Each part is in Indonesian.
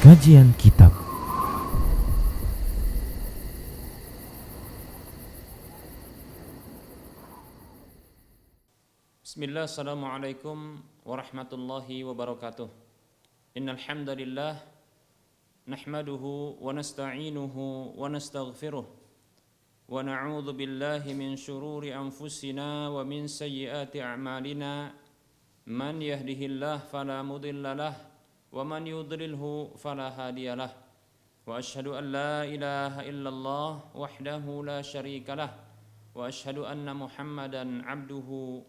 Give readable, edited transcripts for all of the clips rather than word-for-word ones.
Kajian Kitab. Bismillah, assalamualaikum warahmatullahi wabarakatuh. Innal hamdalillah nahmaduhu wa nasta'inuhu wa nastaghfiruh wa na'udzu billahi min shururi anfusina wa min sayyiati a'malina. Man yahdihillahu fala mudhillalah wa man yudlilhu fala hadiyalah. Wa asyhadu an la ilaha illallah wahdahu la syarikalah wa asyhadu anna Muhammadan abduhu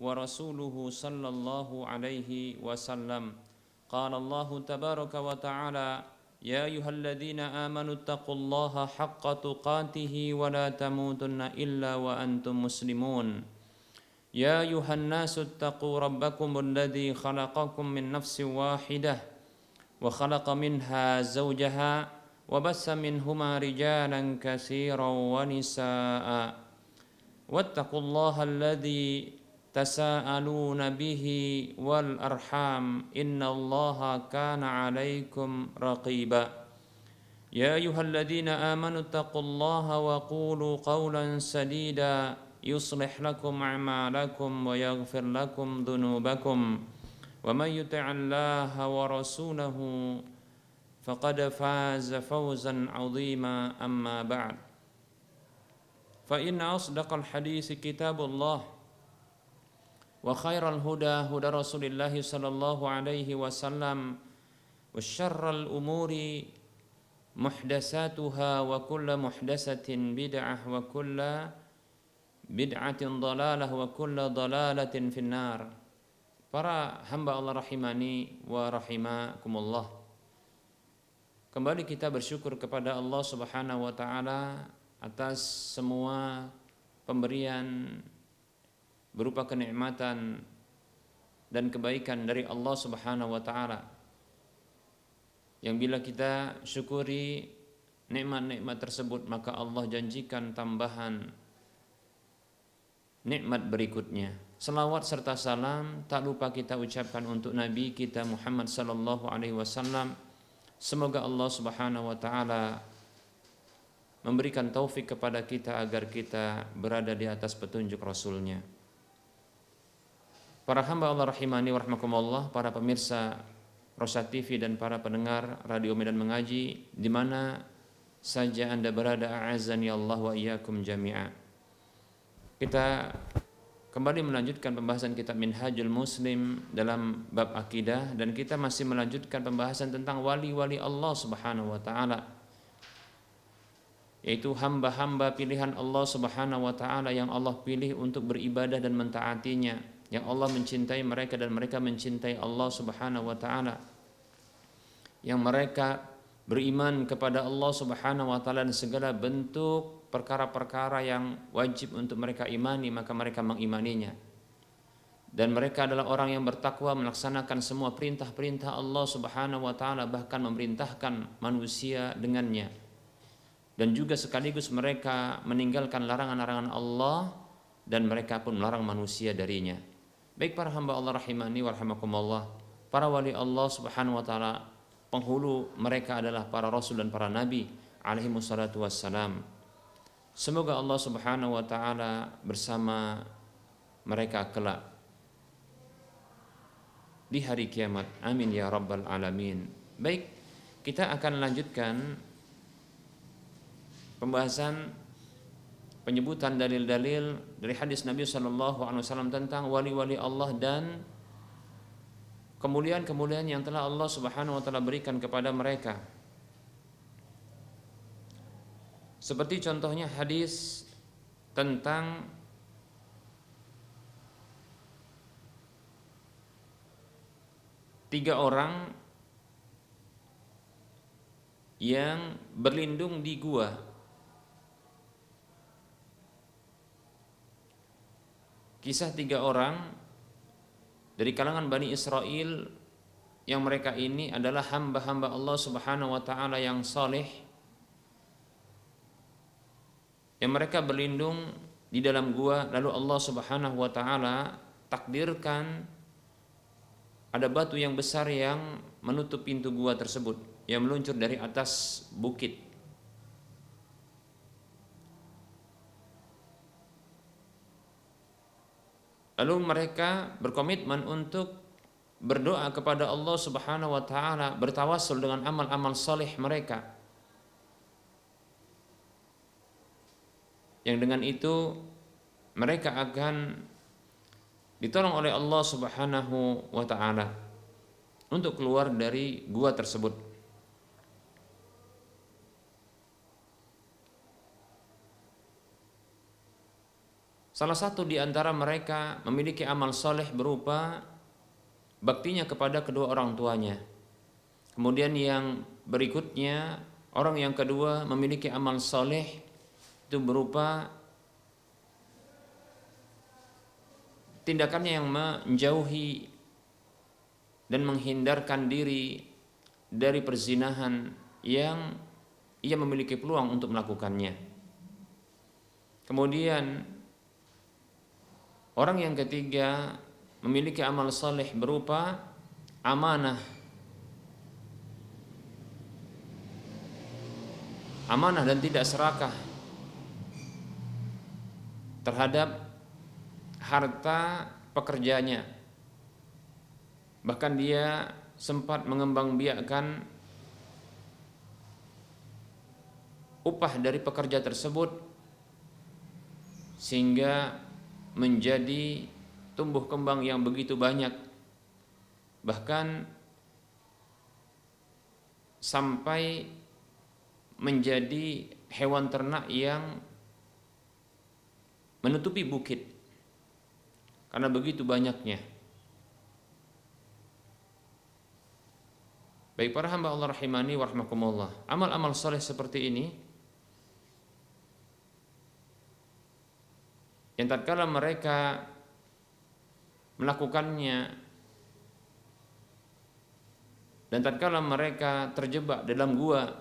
wa rasuluhu sallallahu alaihi wasallam. Qala Allah tabaraka wa ta'ala, ya ayyuhalladzina amanu taqullaha haqqa tuqatih wa la tamutunna illa wa antum muslimun. Ya ayyuhan nasu taqu rabbakumul ladzi khalaqakum min nafsin wahidah wa khalaqa minha zawjaha wa bassa minhuma rijalan katsiran wa nisaa'a. Wattaqullaha alladzi tasaaluna bihi wal arham innallaha kana 'alaikum raqiba. Ya ayyuhalladzina amanu taqullaha wa qulu qawlan sadida yuslih lakum a'malakum wa yaghfir lakum dhunubakum wa may yuti'illaha wa rasulahu faqad faza fawzan 'azima. Amma ba'd. Fa inna asdaqal hadits kitabullah wa khairal huda huda Rasulillah sallallahu alaihi wasallam wa syarral umuri muhdatsatuha wa kullu muhdatsatin bid'ah wa kullu bid'atin dhalalah wa kullu dhalalatin finnar. Para hamba Allah rahimani wa rahimakumullah, kembali kita bersyukur kepada Allah Subhanahu wa taala atas semua pemberian berupa kenikmatan dan kebaikan dari Allah Subhanahu wa taala, yang bila kita syukuri nikmat-nikmat tersebut maka Allah janjikan tambahan nikmat berikutnya. Selawat serta salam tak lupa kita ucapkan untuk Nabi kita Muhammad sallallahu alaihi wasallam. Semoga Allah Subhanahu wa taala memberikan taufik kepada kita agar kita berada di atas petunjuk Rasulnya. Para hamba Allah rahimani wa rahmakumullah, para pemirsa Rosa TV dan para pendengar Radio Medan Mengaji di mana saja Anda berada, a'azzani Allah wa iyyakum jami'a. Kita kembali melanjutkan pembahasan kitab Minhajul Muslim dalam bab akidah, dan kita masih melanjutkan pembahasan tentang wali-wali Allah Subhanahu wa taala, yaitu hamba-hamba pilihan Allah Subhanahu wa taala yang Allah pilih untuk beribadah dan mentaatinya, yang Allah mencintai mereka dan mereka mencintai Allah Subhanahu wa taala, yang mereka beriman kepada Allah Subhanahu wa taala dan segala bentuk perkara-perkara yang wajib untuk mereka imani maka mereka mengimaninya, dan mereka adalah orang yang bertakwa melaksanakan semua perintah-perintah Allah Subhanahu wa taala, bahkan memerintahkan manusia dengannya, dan juga sekaligus mereka meninggalkan larangan-larangan Allah dan mereka pun melarang manusia darinya. Baik para hamba Allah rahimani wa rahimakumullah, para wali Allah Subhanahu wa taala, penghulu mereka adalah para rasul dan para nabi alaihi wassalatu wassalam. Semoga Allah Subhanahu wa taala bersama mereka kelak di hari kiamat. Amin ya rabbal alamin. Baik, kita akan lanjutkan pembahasan penyebutan dalil-dalil dari hadis Nabi sallallahu alaihi wasallam tentang wali-wali Allah dan kemuliaan-kemuliaan yang telah Allah Subhanahu wa taala berikan kepada mereka. Seperti contohnya hadis tentang tiga orang yang berlindung di gua. Kisah tiga orang dari kalangan Bani Israel yang mereka ini adalah hamba-hamba Allah Subhanahu wa taala yang saleh, yang mereka berlindung di dalam gua, lalu Allah Subhanahu wa taala takdirkan ada batu yang besar yang menutup pintu gua tersebut, yang meluncur dari atas bukit. Lalu mereka berkomitmen untuk berdoa kepada Allah Subhanahu wa taala, bertawassul dengan amal-amal saleh mereka. Yang dengan itu mereka akan ditolong oleh Allah Subhanahu wa taala untuk keluar dari gua tersebut. Salah satu di antara mereka memiliki amal soleh berupa baktinya kepada kedua orang tuanya. Kemudian yang berikutnya, orang yang kedua memiliki amal soleh itu berupa tindakannya yang menjauhi dan menghindarkan diri dari perzinahan yang ia memiliki peluang untuk melakukannya. Kemudian orang yang ketiga memiliki amal saleh berupa amanah dan tidak serakah terhadap harta pekerjanya. Bahkan dia sempat mengembangbiakkan upah dari pekerja tersebut sehingga menjadi tumbuh kembang yang begitu banyak, bahkan sampai menjadi hewan ternak yang menutupi bukit karena begitu banyaknya. Baik para hamba Allah rahimani wa rahmakumullah, amal-amal soleh seperti ini yang tatkala mereka melakukannya dan tatkala mereka terjebak dalam gua,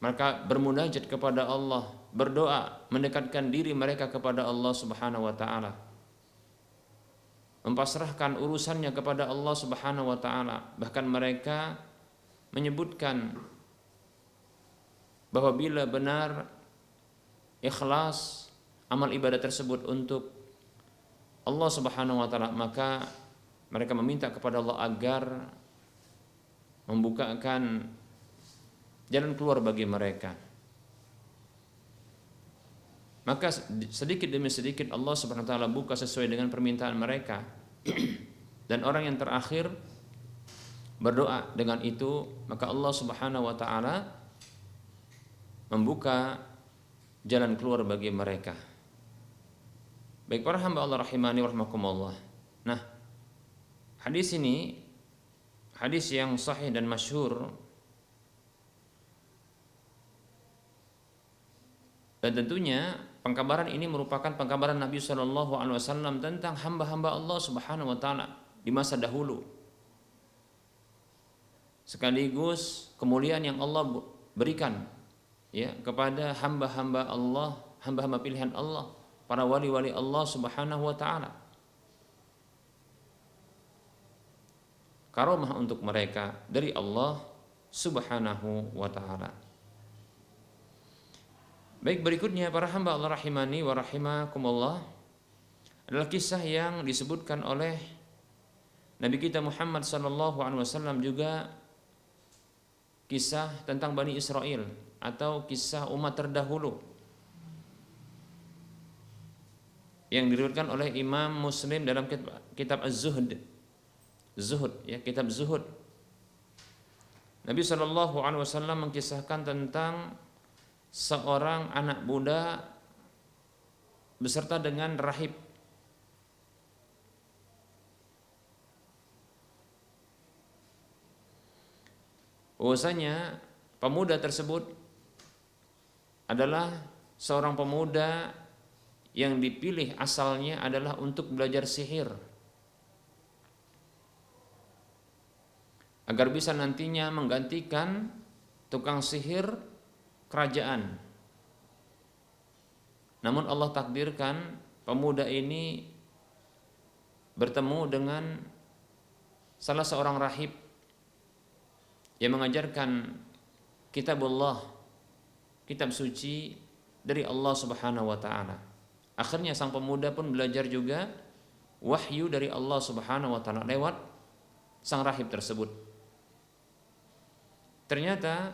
mereka bermunajat kepada Allah, berdoa, mendekatkan diri mereka kepada Allah Subhanahu wa taala, mempasrahkan urusannya kepada Allah Subhanahu wa taala. Bahkan mereka menyebutkan bahwa bila benar ikhlas amal ibadah tersebut untuk Allah Subhanahu wa taala, maka mereka meminta kepada Allah agar membukakan jalan keluar bagi mereka. Maka sedikit demi sedikit Allah Subhanahu wa taala buka sesuai dengan permintaan mereka. Dan orang yang terakhir berdoa dengan itu, maka Allah Subhanahu wa taala membuka jalan keluar bagi mereka. Baik para hamba Allah rahimani wa rahmakumullah. Nah, hadis ini hadis yang sahih dan masyhur, dan tentunya pengkabaran ini merupakan pengkabaran Nabi SAW tentang hamba-hamba Allah Subhanahu wa taala di masa dahulu, sekaligus kemuliaan yang Allah berikan ya kepada hamba-hamba Allah, hamba-hamba pilihan Allah, para wali-wali Allah Subhanahu wa taala. Karomah untuk mereka dari Allah Subhanahu wa taala. Baik, berikutnya para hamba Allah rahimani wa rahimakumullah adalah kisah yang disebutkan oleh Nabi kita Muhammad sallallahu alaihi wasallam, juga kisah tentang Bani Israel atau kisah umat terdahulu yang diriwayatkan oleh Imam Muslim dalam kitab Az-Zuhd, ya, kitab Zuhud. Nabi sallallahu alaihi wasallam mengkisahkan tentang seorang anak muda beserta dengan rahib. Bahwasanya pemuda tersebut adalah seorang pemuda yang dipilih asalnya adalah untuk belajar sihir agar bisa nantinya menggantikan tukang sihir kerajaan. Namun Allah takdirkan pemuda ini bertemu dengan salah seorang rahib yang mengajarkan kitabullah, kitab suci dari Allah Subhanahu wa taala. Akhirnya sang pemuda pun belajar juga wahyu dari Allah Subhanahu wa taala lewat sang rahib tersebut. Ternyata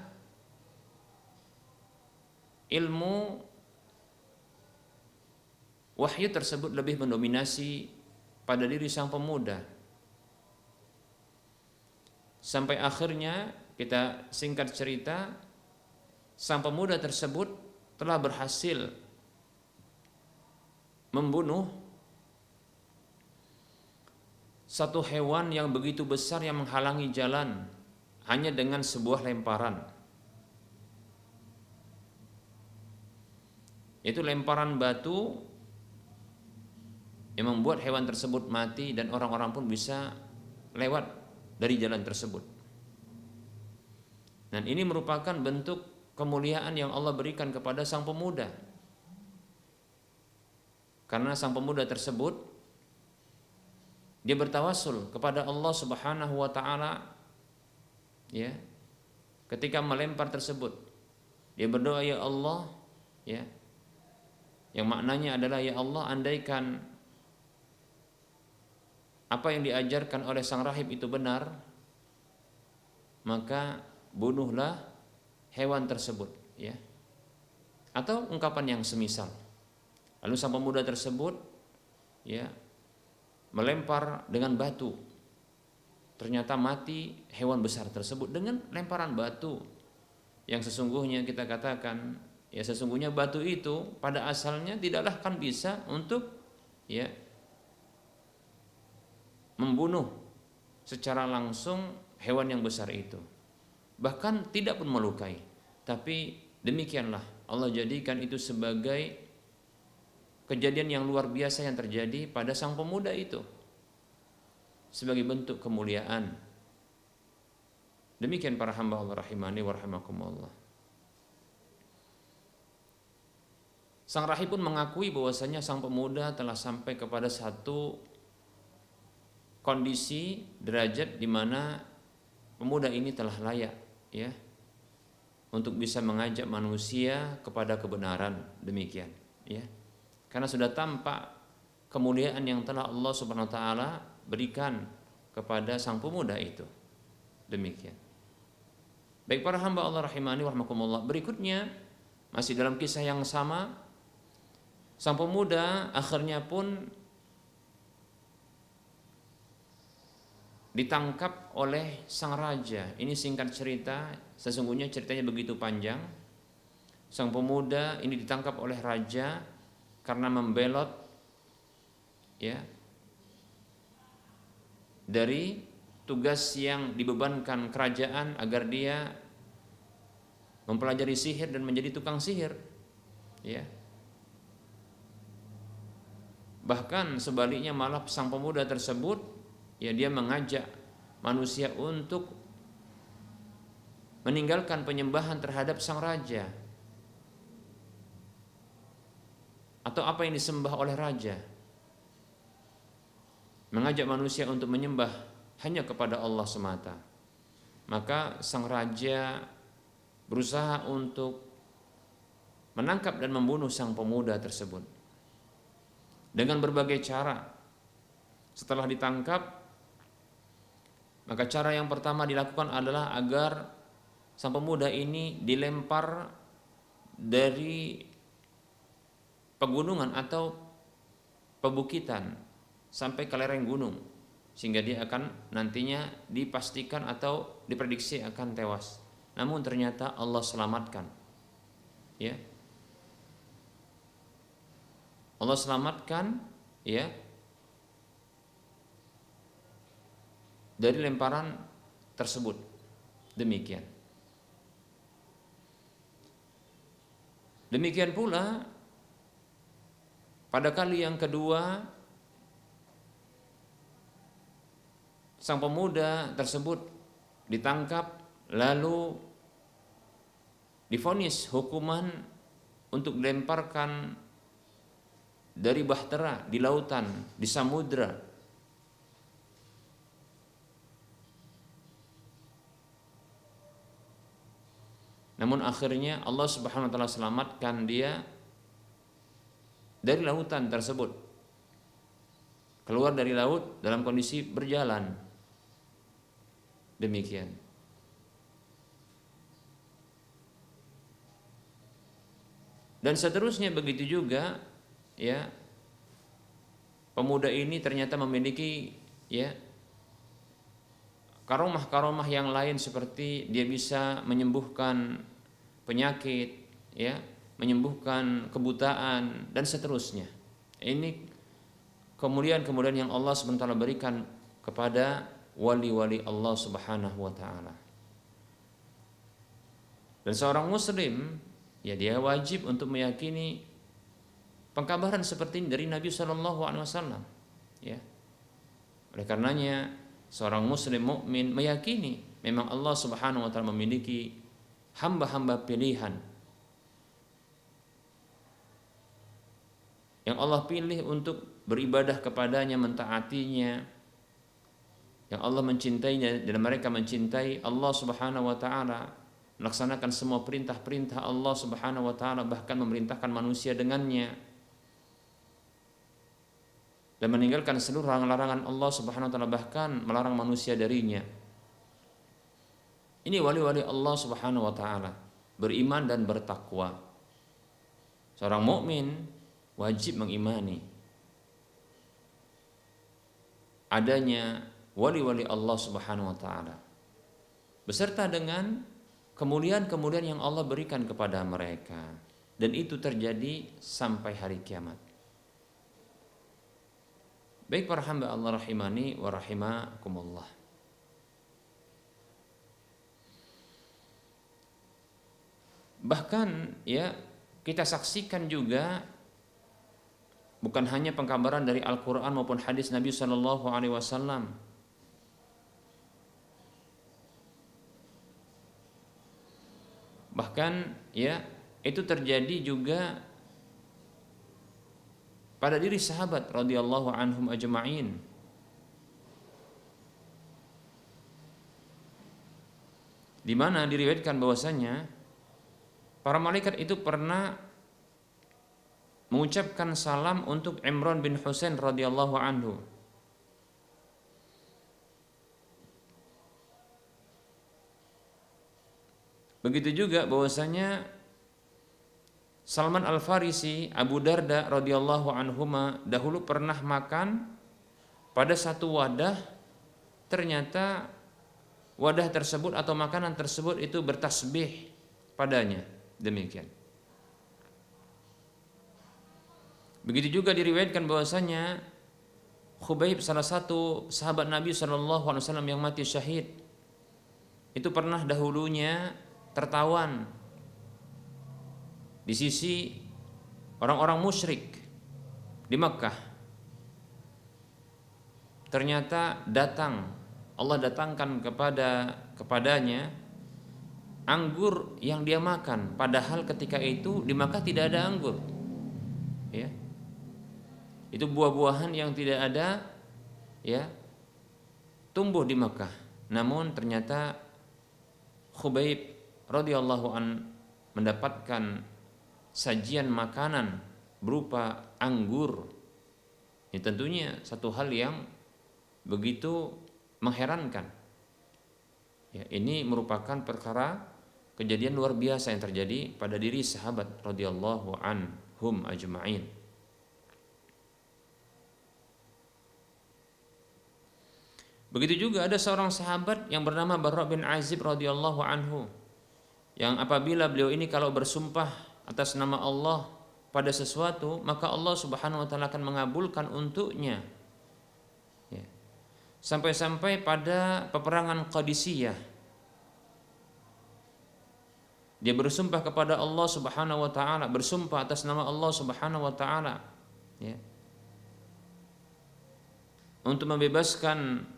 ilmu wahyu tersebut lebih mendominasi pada diri sang pemuda. Sampai akhirnya, kita singkat cerita, sang pemuda tersebut telah berhasil membunuh satu hewan yang begitu besar yang menghalangi jalan hanya dengan sebuah lemparan. Itu lemparan batu yang membuat hewan tersebut mati dan orang-orang pun bisa lewat dari jalan tersebut. Dan ini merupakan bentuk kemuliaan yang Allah berikan kepada sang pemuda. Karena sang pemuda tersebut dia bertawassul kepada Allah Subhanahu wa taala, ya. Ketika melempar tersebut, dia berdoa, ya Allah, ya. Yang maknanya adalah, ya Allah, andaikan apa yang diajarkan oleh sang rahib itu benar, maka bunuhlah hewan tersebut, ya. Atau ungkapan yang semisal. Lalu sang pemuda tersebut, ya, melempar dengan batu. Ternyata mati hewan besar tersebut dengan lemparan batu. Yang sesungguhnya kita katakan, ya, sesungguhnya batu itu pada asalnya tidaklah kan bisa untuk, ya, membunuh secara langsung hewan yang besar itu, bahkan tidak pun melukai. Tapi demikianlah Allah jadikan itu sebagai kejadian yang luar biasa yang terjadi pada sang pemuda itu, sebagai bentuk kemuliaan. Demikian para hamba Allah rahimani wa rahimakumullah. Sang rahib pun mengakui bahwasanya sang pemuda telah sampai kepada satu kondisi derajat di mana pemuda ini telah layak, ya, untuk bisa mengajak manusia kepada kebenaran. Demikian, ya. Karena sudah tampak kemuliaan yang telah Allah Subhanahu wa taala berikan kepada sang pemuda itu. Demikian. Baik para hamba Allah rahimani wa rahimakumullah, berikutnya masih dalam kisah yang sama, sang pemuda akhirnya pun ditangkap oleh sang raja. Ini singkat cerita, sesungguhnya ceritanya begitu panjang. Sang pemuda ini ditangkap oleh raja karena membelot, ya, dari tugas yang dibebankan kerajaan agar dia mempelajari sihir dan menjadi tukang sihir, ya. Bahkan sebaliknya malah sang pemuda tersebut, ya, dia mengajak manusia untuk meninggalkan penyembahan terhadap sang raja atau apa yang disembah oleh raja. Mengajak manusia untuk menyembah hanya kepada Allah semata. Maka sang raja berusaha untuk menangkap dan membunuh sang pemuda tersebut dengan berbagai cara. Setelah ditangkap, maka cara yang pertama dilakukan adalah agar sang pemuda ini dilempar dari pegunungan atau pebukitan sampai ke lereng gunung, sehingga dia akan nantinya dipastikan atau diprediksi akan tewas. Namun ternyata Allah selamatkan, ya. Allah selamatkan, ya, dari lemparan tersebut. Demikian. Demikian pula pada kali yang kedua, sang pemuda tersebut ditangkap lalu divonis hukuman untuk dilemparkan dari bahtera, di lautan, di samudra. Namun akhirnya Allah Subhanahu wa taala selamatkan dia dari lautan tersebut. Keluar dari laut dalam kondisi berjalan. Demikian. Dan seterusnya begitu juga, ya. Pemuda ini ternyata memiliki, ya, karomah-karomah yang lain, seperti dia bisa menyembuhkan penyakit, ya, menyembuhkan kebutaan dan seterusnya. Ini kemuliaan-kemuliaan yang Allah SWT berikan kepada wali-wali Allah Subhanahu wa taala. Dan seorang muslim, ya, dia wajib untuk meyakini pengkabaran seperti ini dari Nabi Shallallahu alaihi wasallam, ya. Oleh karenanya seorang muslim mukmin meyakini memang Allah Subhanahu wa taala memiliki hamba-hamba pilihan yang Allah pilih untuk beribadah kepadanya, mentaatinya, yang Allah mencintainya dan mereka mencintai Allah Subhanahu wa taala, melaksanakan semua perintah-perintah Allah Subhanahu wa taala, bahkan memerintahkan manusia dengannya, dan meninggalkan seluruh larangan Allah Subhanahu wa taala, bahkan melarang manusia darinya. Ini wali-wali Allah Subhanahu wa taala, beriman dan bertakwa. Seorang mukmin wajib mengimani adanya wali-wali Allah Subhanahu wa taala beserta dengan kemuliaan-kemuliaan yang Allah berikan kepada mereka, dan itu terjadi sampai hari kiamat. Baik para hamba Allah rahimani wa rahimakumullah. Bahkan, ya, kita saksikan juga bukan hanya pengkabaran dari Al-Quran maupun hadis Nabi Shallallahu alaihi wasallam, bahkan, ya, itu terjadi juga pada diri sahabat radhiyallahu anhum ajma'in. Di mana diriwayatkan bahwasanya para malaikat itu pernah mengucapkan salam untuk Imran bin Husain radhiyallahu anhu. Begitu juga bahwasanya Salman Al-Farisi, Abu Darda radhiyallahu anhuma dahulu pernah makan pada satu wadah, ternyata wadah tersebut atau makanan tersebut itu bertasbih padanya. Demikian. Begitu juga diriwayatkan bahwasanya Khubayb, salah satu sahabat Nabi Shallallahu alaihi wasallam yang mati syahid, itu pernah dahulunya tertawan di sisi orang-orang musyrik di Makkah. Ternyata Allah datangkan kepadanya anggur yang dia makan, padahal ketika itu di Makkah tidak ada anggur, ya. Itu buah-buahan yang tidak ada, ya, tumbuh di Makkah. Namun ternyata Khubayb radhiyallahu an mendapatkan sajian makanan berupa anggur. Ini tentunya satu hal yang begitu mengherankan. Ya, ini merupakan perkara kejadian luar biasa yang terjadi pada diri sahabat radhiyallahu anhum ajma'in. Begitu juga ada seorang sahabat yang bernama Barra bin Azib radhiyallahu anhu, yang apabila beliau ini kalau bersumpah atas nama Allah pada sesuatu, maka Allah Subhanahu wa taala akan mengabulkan untuknya. Ya. Sampai-sampai pada peperangan Qadisiyah, dia bersumpah kepada Allah Subhanahu wa taala, bersumpah atas nama Allah Subhanahu wa taala, ya, untuk membebaskan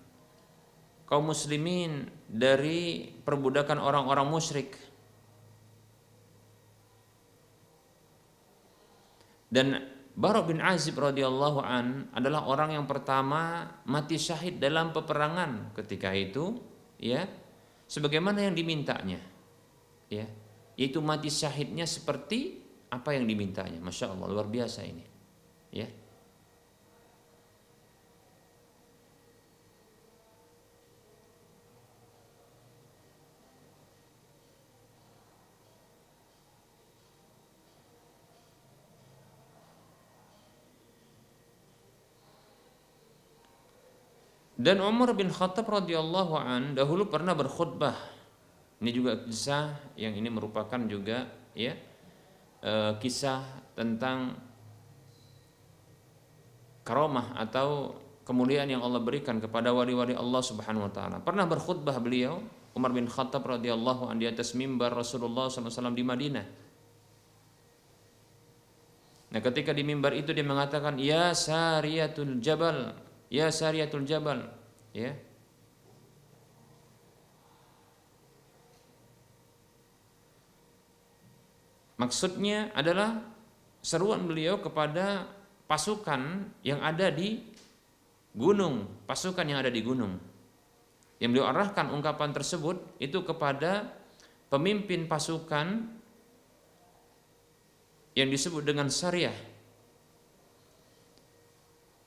kaum muslimin dari perbudakan orang-orang musyrik. Dan Barra bin Azib radhiyallahu an adalah orang yang pertama mati syahid dalam peperangan ketika itu, ya, sebagaimana yang dimintanya, ya. yaitu mati syahidnya seperti apa yang dimintanya. Masya Allah, luar biasa ini, ya. Dan Umar bin Khattab radhiyallahu an dahulu pernah berkhutbah. Ini juga kisah yang ini merupakan juga ya kisah tentang karamah atau kemuliaan yang Allah berikan kepada wali-wali Allah Subhanahu wa taala. Pernah berkhutbah beliau Umar bin Khattab radhiyallahu an di atas mimbar Rasulullah SAW di Madinah. Nah, ketika di mimbar itu dia mengatakan, ya Sariyatul Jabal, ya Sariyatul Jabal, ya. Maksudnya adalah seruan beliau kepada pasukan yang ada di gunung, pasukan yang ada di gunung. Yang beliau arahkan ungkapan tersebut itu kepada pemimpin pasukan yang disebut dengan Sariyah.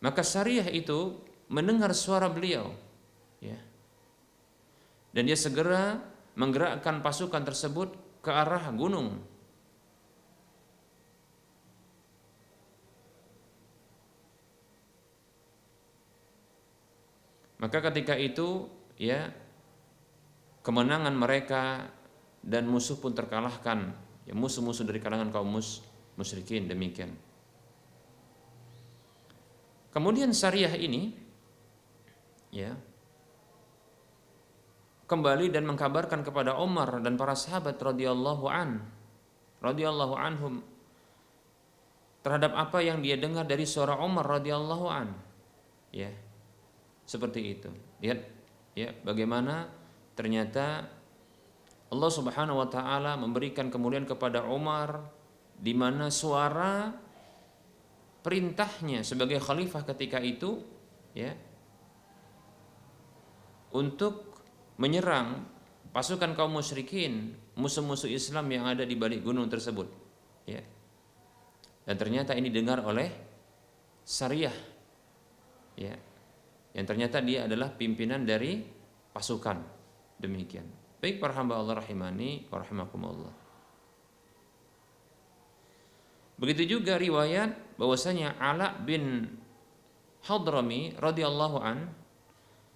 Maka Sariyah itu mendengar suara beliau, ya, dan dia segera menggerakkan pasukan tersebut ke arah gunung. Maka ketika itu, ya, kemenangan mereka dan musuh pun terkalahkan, ya, musuh-musuh dari kalangan kaum musyrikin, demikian. Kemudian Sariyah ini, ya, kembali dan mengkabarkan kepada Umar dan para sahabat radhiyallahu anhum terhadap apa yang dia dengar dari suara Umar radhiyallahu an, ya, seperti itu. Lihat, ya, bagaimana ternyata Allah Subhanahu wa taala memberikan kemuliaan kepada Umar, di mana suara perintahnya sebagai khalifah ketika itu, ya, untuk menyerang pasukan kaum musyrikin, musuh-musuh Islam yang ada di balik gunung tersebut, ya. Dan ternyata ini dengar oleh Sariyah, ya, yang ternyata dia adalah pimpinan dari pasukan, demikian. Baik para hamba Allah rahimani wa rahimakumullah. Begitu juga riwayat bahwasanya Ala bin Hadrami radhiyallahu an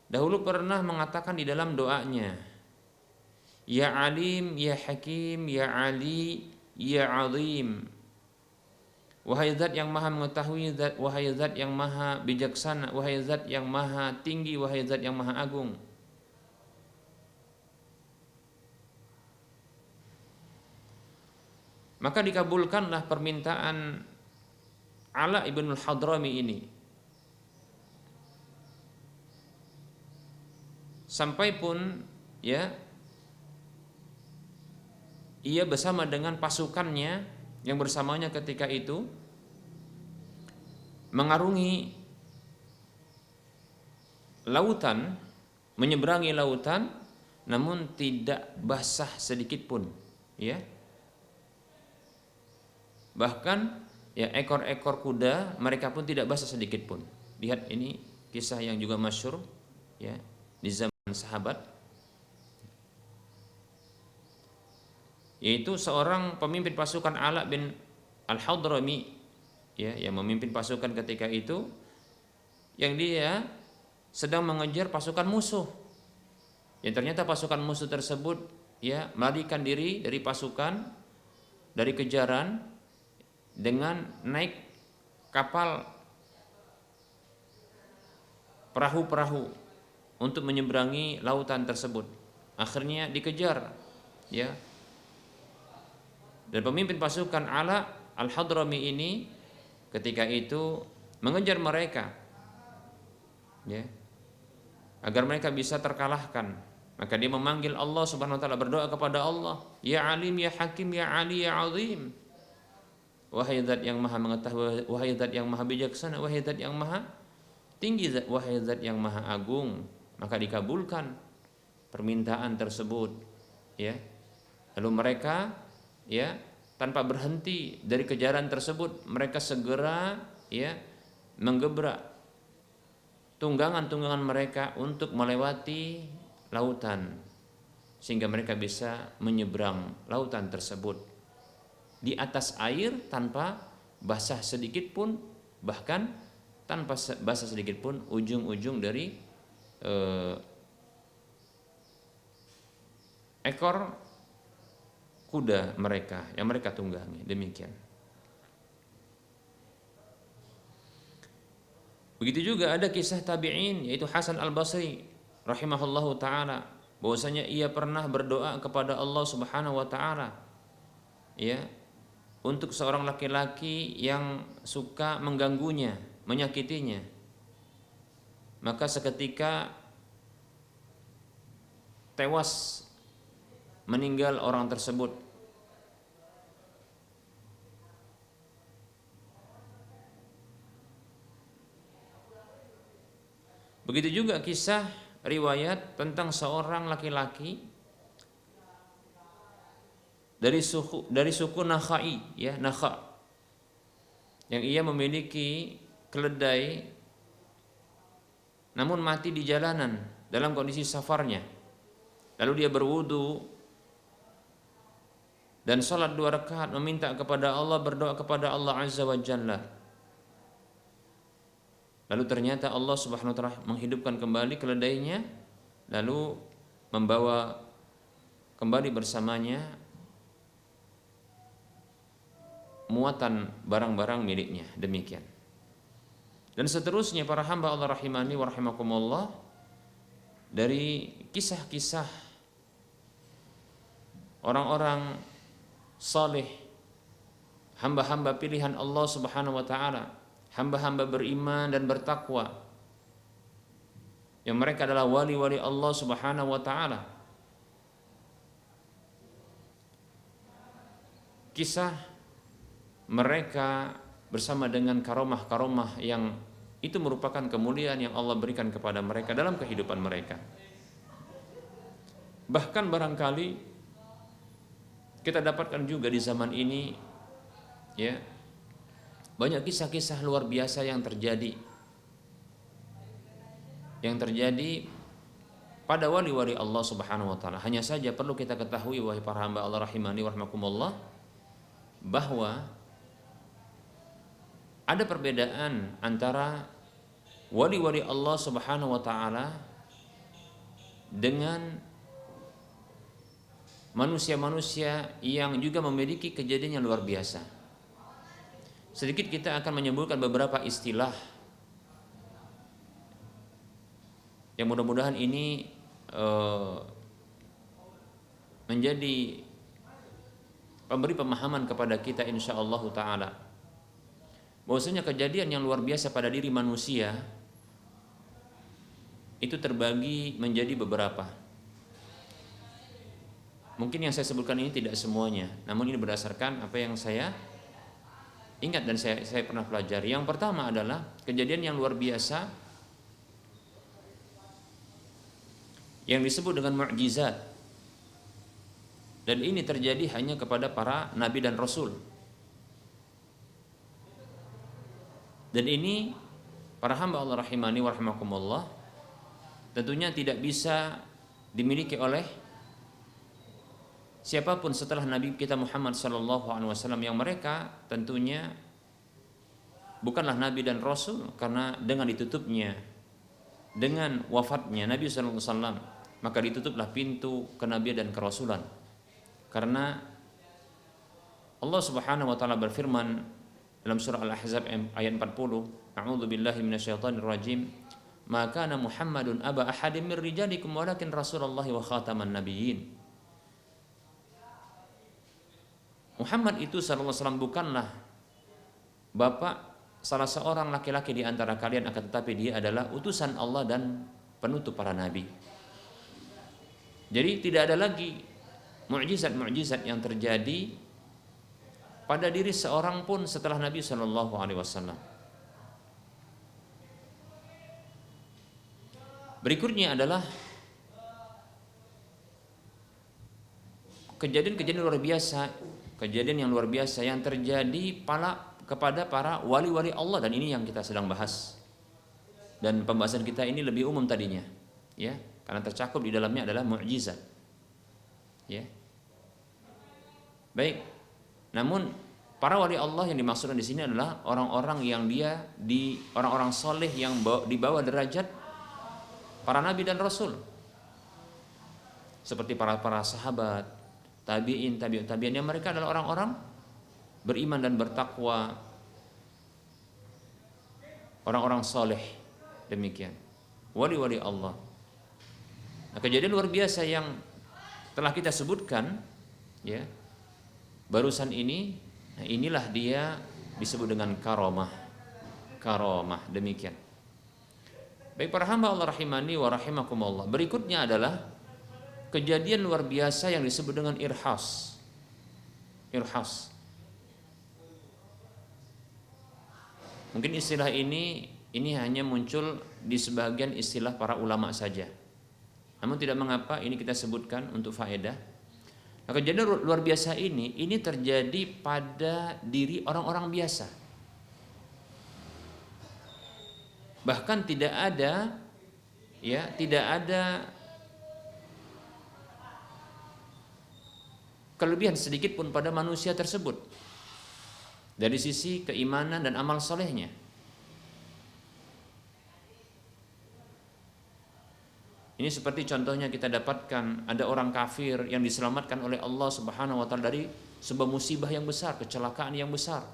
dahulu pernah mengatakan di dalam doanya, ya Alim, ya Hakim, ya Ali, ya Azim. Wahai zat yang maha mengetahui, wahai zat yang maha bijaksana, wahai zat yang maha tinggi, wahai zat yang maha agung. Maka dikabulkanlah permintaan Ala ibnul Hadrami ini. Sampai pun, ya, ia bersama dengan pasukannya yang bersamanya ketika itu mengarungi lautan, menyeberangi lautan, namun tidak basah sedikit pun, ya. Bahkan, ya, ekor-ekor kuda mereka pun tidak basah sedikit pun. Lihat, ini kisah yang juga masyhur, ya, di zaman sahabat, yaitu seorang pemimpin pasukan Ala bin Al-Hadrami, ya, yang memimpin pasukan ketika itu, yang dia sedang mengejar pasukan musuh. Yang ternyata pasukan musuh tersebut, ya, melarikan diri dari pasukan, dari kejaran, dengan naik kapal perahu-perahu untuk menyeberangi lautan tersebut. Akhirnya dikejar, ya. Dan pemimpin pasukan Ala Al-Hadrami ini ketika itu mengejar mereka, ya, agar mereka bisa terkalahkan. Maka dia memanggil Allah Subhanahu wa taala, berdoa kepada Allah, ya Alim, ya Hakim, ya Ali, ya Azim. Wahai zat yang maha mengetahui, wahai zat yang maha bijaksana, wahai zat yang maha tinggi, wahai zat yang maha agung. Maka dikabulkan permintaan tersebut, ya. Lalu mereka ya, tanpa berhenti dari kejaran tersebut, mereka segera ya menggebrak tunggangan-tunggangan mereka untuk melewati lautan sehingga mereka bisa menyeberang lautan tersebut di atas air tanpa basah sedikit pun, bahkan tanpa basah sedikit pun ujung-ujung dari ekor kuda mereka yang mereka tunggangi. Demikian. Begitu juga ada kisah tabi'in, yaitu Hasan al-Basri rahimahullahu ta'ala, bahwasanya ia pernah berdoa kepada Allah subhanahu wa ta'ala ya, untuk seorang laki-laki yang suka mengganggunya, menyakitinya. Maka seketika tewas, meninggal orang tersebut. Begitu juga kisah riwayat tentang seorang laki-laki dari suku Nakhai, ya, Nakha, yang ia memiliki keledai namun mati di jalanan dalam kondisi safarnya. Lalu dia berwudu dan sholat 2 rakaat, meminta kepada Allah, berdoa kepada Allah Azza wa Jalla. Lalu ternyata Allah Subhanahu wa ta'ala menghidupkan kembali keledainya, lalu membawa kembali bersamanya muatan barang-barang miliknya. Demikian. Dan seterusnya para hamba Allah rahimani wa rahimakumullah, dari kisah-kisah orang-orang saleh, hamba-hamba pilihan Allah Subhanahu wa ta'ala, hamba-hamba beriman dan bertakwa, yang mereka adalah wali-wali Allah Subhanahu wa ta'ala. Kisah mereka bersama dengan karomah-karomah yang itu merupakan kemuliaan yang Allah berikan kepada mereka dalam kehidupan mereka. Bahkan barangkali kita dapatkan juga di zaman ini, ya, banyak kisah-kisah luar biasa yang terjadi pada wali-wali Allah Subhanahu wa ta'ala. Hanya saja perlu kita ketahui, wahai para hamba Allah rahimani wa rahimakumullah, bahwa ada perbedaan antara wali-wali Allah Subhanahu wa ta'ala dengan manusia-manusia yang juga memiliki kejadian yang luar biasa. Sedikit kita akan menyebutkan beberapa istilah yang mudah-mudahan ini menjadi pemberi pemahaman kepada kita insyaallah ta'ala, bahwasanya kejadian yang luar biasa pada diri manusia itu terbagi menjadi beberapa. Mungkin yang saya sebutkan ini tidak semuanya, namun ini berdasarkan apa yang saya ingat dan saya pernah pelajari. Yang pertama adalah kejadian yang luar biasa yang disebut dengan mukjizat, dan ini terjadi hanya kepada para nabi dan rasul. Dan ini para hamba Allah rahimani wa rahimakumullah tentunya tidak bisa dimiliki oleh siapapun setelah Nabi kita Muhammad SAW, yang mereka tentunya bukanlah Nabi dan Rasul, karena dengan ditutupnya, dengan wafatnya Nabi SAW, maka ditutuplah pintu kenabian dan kerasulan. Karena Allah Subhanahu wa ta'ala berfirman dalam surah Al-Ahzab ayat 40, A'udzu billahi minasyaitonir rajim, ma kana Muhammadun aba ahadin min rijalikum walakin rasulullahi wa khataman nabiyyin. Muhammad itu sallallahu alaihi wasallam bukanlah bapak salah seorang laki-laki di antara kalian, akan tetapi dia adalah utusan Allah dan penutup para nabi. Jadi tidak ada lagi mukjizat-mukjizat yang terjadi pada diri seorang pun setelah Nabi sallallahu alaihi wasallam. Berikutnya adalah kejadian-kejadian luar biasa kejadian yang luar biasa yang terjadi kepada para wali-wali Allah, dan ini yang kita sedang bahas. Dan pembahasan kita ini lebih umum tadinya, ya, karena tercakup di dalamnya adalah mukjizat. Ya. Baik. Namun para wali Allah yang dimaksudkan di sini adalah orang-orang yang orang-orang soleh yang di bawah derajat para nabi dan rasul, seperti para sahabat, tabi'in, tabi'ut tabi'in, yang mereka adalah orang-orang beriman dan bertakwa, orang-orang soleh, demikian wali-wali Allah. Nah, kejadian luar biasa yang telah kita sebutkan, ya, barusan ini, nah inilah dia disebut dengan karomah, demikian. Baik para hamba Allah rahimani wa rahimakumullah. Berikutnya adalah kejadian luar biasa yang disebut dengan irhas. Mungkin istilah ini hanya muncul di sebagian istilah para ulama saja. Namun tidak mengapa, ini kita sebutkan untuk faedah. Nah, kejadian luar biasa ini terjadi pada diri orang-orang biasa. Bahkan tidak ada kelebihan sedikit pun pada manusia tersebut dari sisi keimanan dan amal solehnya. Ini seperti contohnya kita dapatkan ada orang kafir yang diselamatkan oleh Allah Subhanahu wa taala dari sebuah musibah yang besar, kecelakaan yang besar.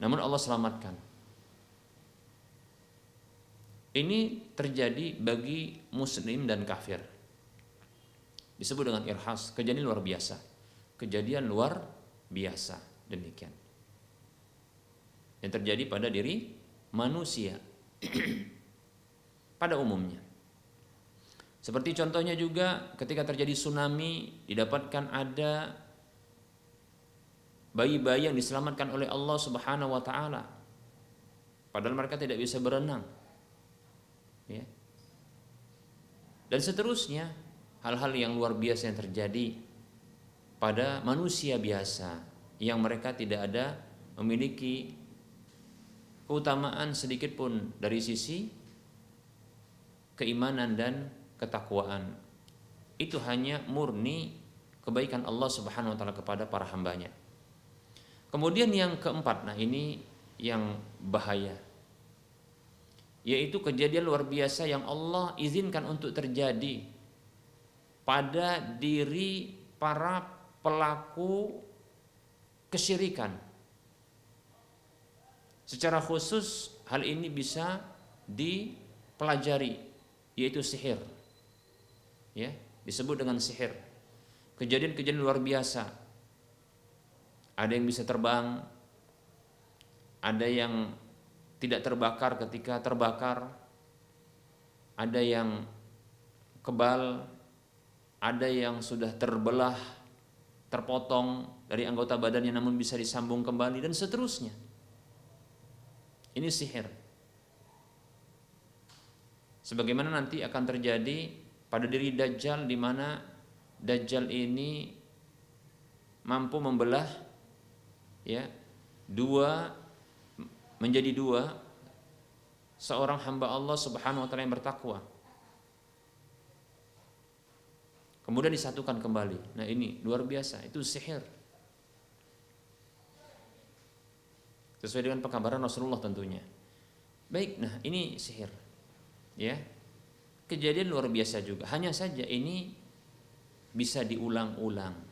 Namun Allah selamatkan. Ini terjadi bagi muslim dan kafir. Disebut dengan irhas, kejadian luar biasa. Kejadian luar biasa, demikian. Yang terjadi pada diri manusia pada umumnya. Seperti contohnya juga ketika terjadi tsunami, didapatkan ada bayi-bayi yang diselamatkan oleh Allah Subhanahu wa taala, padahal mereka tidak bisa berenang, ya. Dan seterusnya, hal-hal yang luar biasa yang terjadi pada manusia biasa yang mereka tidak ada memiliki keutamaan sedikit pun dari sisi keimanan dan ketakwaan. Itu hanya murni kebaikan Allah Subhanahu wa taala kepada para hambanya. Kemudian yang keempat, nah ini yang bahaya, yaitu kejadian luar biasa yang Allah izinkan untuk terjadi pada diri para pelaku kesyirikan. Secara khusus hal ini bisa dipelajari, yaitu sihir, ya, disebut dengan sihir. Kejadian-kejadian luar biasa. Ada yang bisa terbang, ada yang tidak terbakar ketika terbakar, ada yang kebal, ada yang sudah terbelah, terpotong dari anggota badannya namun bisa disambung kembali, dan seterusnya. Ini sihir. Sebagaimana nanti akan terjadi pada diri Dajjal, di mana Dajjal ini mampu membelah, ya, menjadi dua seorang hamba Allah Subhanahu wa taala yang bertakwa, kemudian disatukan kembali. Nah, ini luar biasa, itu sihir. Sesuai dengan pengkabaran Rasulullah tentunya. Baik, nah ini sihir, ya, kejadian luar biasa juga. Hanya saja ini bisa diulang-ulang.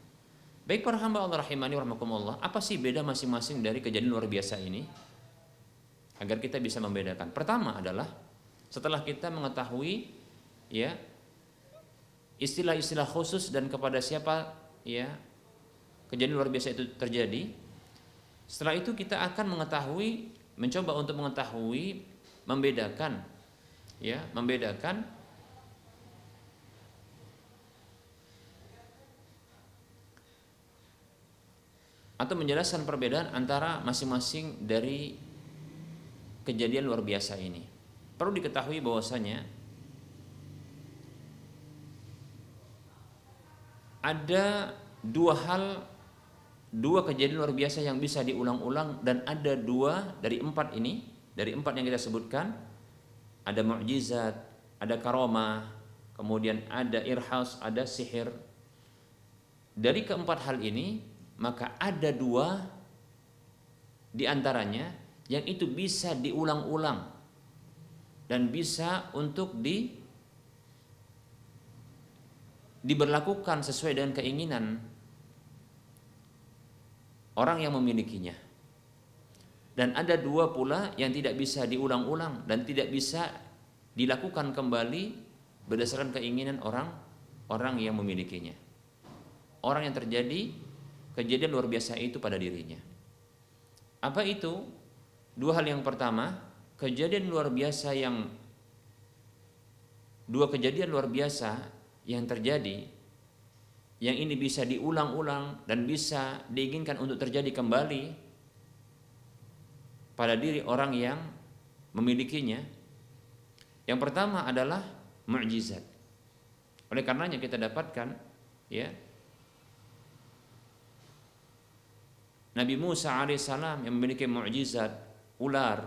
Baik para hamba Allah rahimani wa rahmakumullah, apa sih beda masing-masing dari kejadian luar biasa ini? Agar kita bisa membedakan. Pertama adalah setelah kita mengetahui, ya, istilah-istilah khusus dan kepada siapa, ya, kejadian luar biasa itu terjadi. Setelah itu kita akan mencoba untuk mengetahui, membedakan, ya, membedakan atau menjelaskan perbedaan antara masing-masing dari kejadian luar biasa ini. Perlu diketahui bahwasanya ada dua kejadian luar biasa yang bisa diulang-ulang, dan ada dua dari empat ini, dari empat yang kita sebutkan, ada mukjizat, ada karomah, kemudian ada irhas, ada sihir. Dari keempat hal ini, maka ada dua di antaranya yang itu bisa diulang-ulang dan bisa untuk diberlakukan sesuai dengan keinginan orang yang memilikinya. Dan ada dua pula yang tidak bisa diulang-ulang dan tidak bisa dilakukan kembali berdasarkan keinginan orang yang memilikinya. Orang yang terjadi kejadian luar biasa itu pada dirinya. Apa itu? Dua hal. Yang pertama, dua kejadian luar biasa yang terjadi, yang ini bisa diulang-ulang dan bisa diinginkan untuk terjadi kembali pada diri orang yang memilikinya. Yang pertama adalah mukjizat. Oleh karenanya kita dapatkan, ya, Nabi Musa alaihissalam yang memiliki mukjizat ular,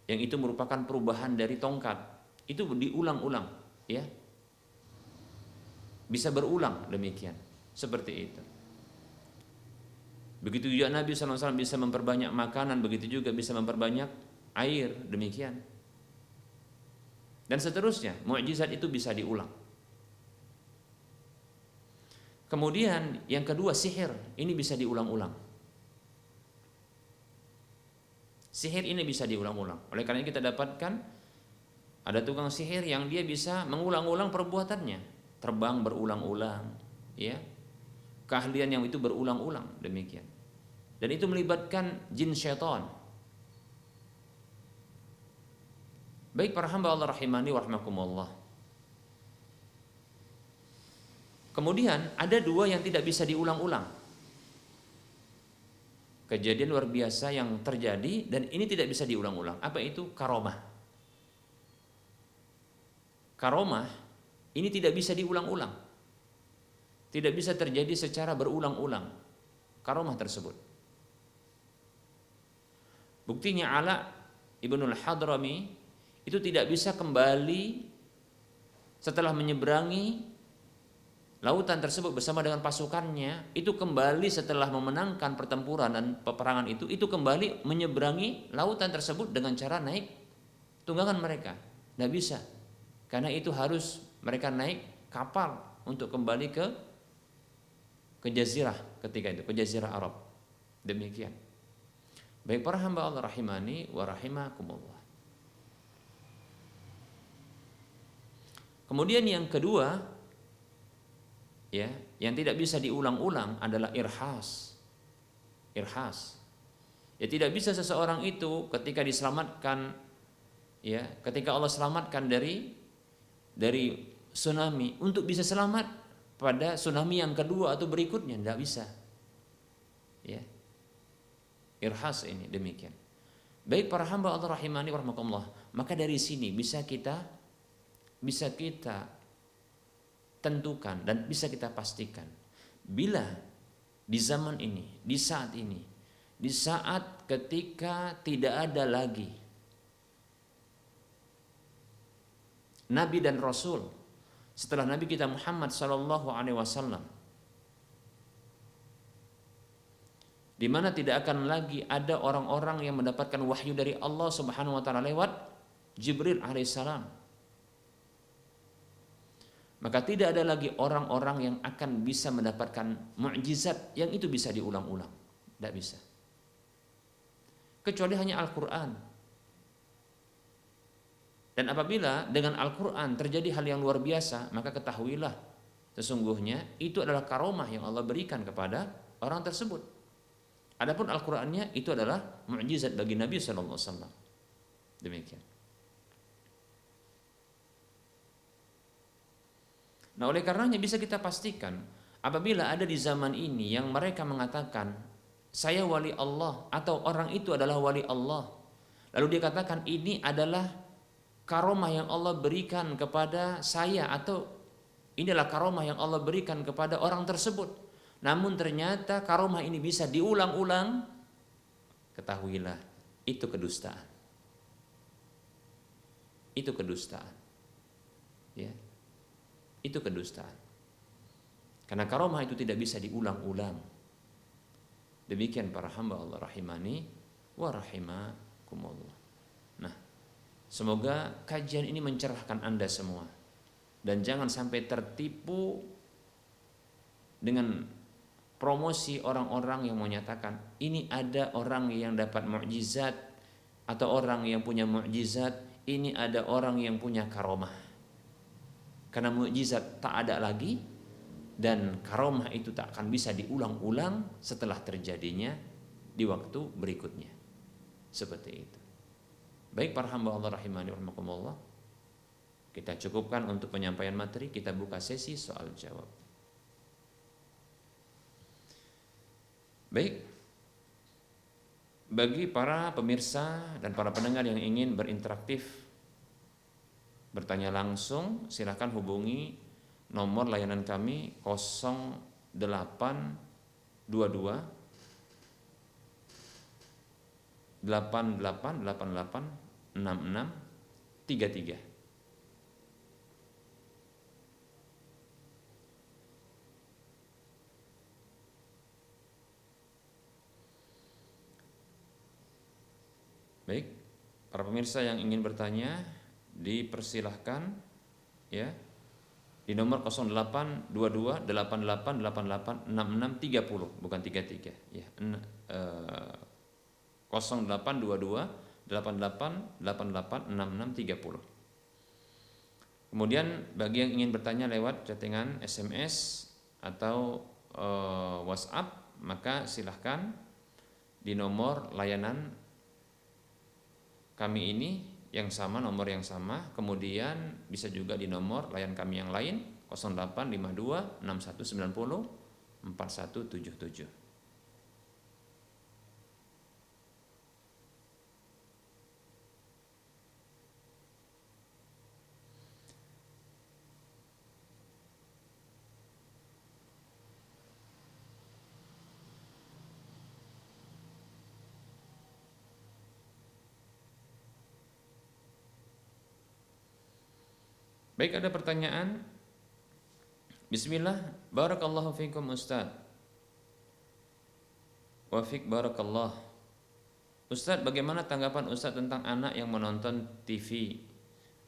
yang itu merupakan perubahan dari tongkat, itu diulang-ulang, ya, bisa berulang demikian, seperti itu. Begitu juga Nabi SAW bisa memperbanyak makanan, begitu juga bisa memperbanyak air, demikian. Dan seterusnya, mukjizat itu bisa diulang. Kemudian yang kedua, sihir, ini bisa diulang-ulang. Sihir ini bisa diulang-ulang. Oleh karena kita dapatkan ada tukang sihir yang dia bisa mengulang-ulang perbuatannya, terbang berulang-ulang, ya, keahlian yang itu berulang-ulang, demikian. Dan itu melibatkan jin syaitan. Baik para hamba Allah rahimani wa rahmakumullah. Kemudian ada dua yang tidak bisa diulang-ulang. Kejadian luar biasa yang terjadi dan ini tidak bisa diulang-ulang. Apa itu? Karomah. Karomah ini tidak bisa diulang-ulang. Tidak bisa terjadi secara berulang-ulang. Karomah tersebut. Buktinya Ala Ibnul Hadrami itu tidak bisa kembali setelah menyeberangi lautan tersebut bersama dengan pasukannya, itu kembali setelah memenangkan pertempuran dan peperangan itu kembali menyeberangi lautan tersebut dengan cara naik tunggangan mereka. Tidak bisa, karena itu harus mereka naik kapal untuk kembali ke jazirah ketika itu, ke jazirah Arab. Demikian. Baik para hamba Allah rahimani wa rahimakumullah. Kemudian yang kedua, ya, yang tidak bisa diulang-ulang adalah irhas. Irhas. Ya, tidak bisa seseorang itu ketika diselamatkan, ya, ketika Allah selamatkan dari tsunami, untuk bisa selamat pada tsunami yang kedua atau berikutnya, tidak bisa. Ya. Irhas ini demikian. Baik para hamba Allah rahimani wa rahmatullah, maka dari sini bisa kita tentukan dan bisa kita pastikan, bila di zaman ini, di saat ketika tidak ada lagi Nabi dan Rasul setelah Nabi kita Muhammad SAW, di mana tidak akan lagi ada orang-orang yang mendapatkan wahyu dari Allah Subhanahu wa taala lewat Jibril alaihissalam, maka tidak ada lagi orang-orang yang akan bisa mendapatkan mukjizat yang itu bisa diulang-ulang. Tidak bisa. Kecuali hanya Al-Quran. Dan apabila dengan Al-Quran terjadi hal yang luar biasa, maka ketahuilah sesungguhnya itu adalah karomah yang Allah berikan kepada orang tersebut. Adapun Al-Qurannya itu adalah mukjizat bagi Nabi SAW. Demikian. Nah, oleh karenanya bisa kita pastikan, apabila ada di zaman ini yang mereka mengatakan saya wali Allah atau orang itu adalah wali Allah, lalu dia katakan ini adalah karomah yang Allah berikan kepada saya atau Inilah karomah yang Allah berikan kepada orang tersebut. Namun ternyata karomah ini bisa diulang-ulang, ketahuilah itu kedustaan. Itu kedustaan. Ya. Itu kedustaan. Karena karomah itu tidak bisa diulang-ulang. Demikian para hamba Allah rahimani wa rahimakumullah. Nah, semoga kajian ini mencerahkan Anda semua. Dan jangan sampai tertipu dengan promosi orang-orang yang menyatakan ini ada orang yang dapat mukjizat atau orang yang punya mukjizat, ini ada orang yang punya karomah. Karena mukjizat tak ada lagi dan karomah itu tak akan bisa diulang-ulang setelah terjadinya di waktu berikutnya. Seperti itu. Baik para hamba Allah rahimani wa rahimakumullah, kita cukupkan untuk penyampaian materi, kita buka sesi soal jawab. Baik, bagi para pemirsa dan para pendengar yang ingin berinteraktif, bertanya langsung, silakan hubungi nomor layanan kami 0822 8888 6633. Baik, para pemirsa yang ingin bertanya dipersilahkan ya di nomor 0822 8888 6630, bukan 33 ya. 0822 8888 6630. Kemudian bagi yang ingin bertanya lewat chattingan SMS atau WhatsApp, maka silahkan di nomor layanan kami ini yang sama, nomor yang sama, kemudian bisa juga di nomor layanan kami yang lain 0852 6190 4177. Baik, ada pertanyaan? Bismillah, barakallahu fikum Ustaz. Wa fik barakallah. Ustaz, bagaimana tanggapan Ustaz tentang anak yang menonton TV?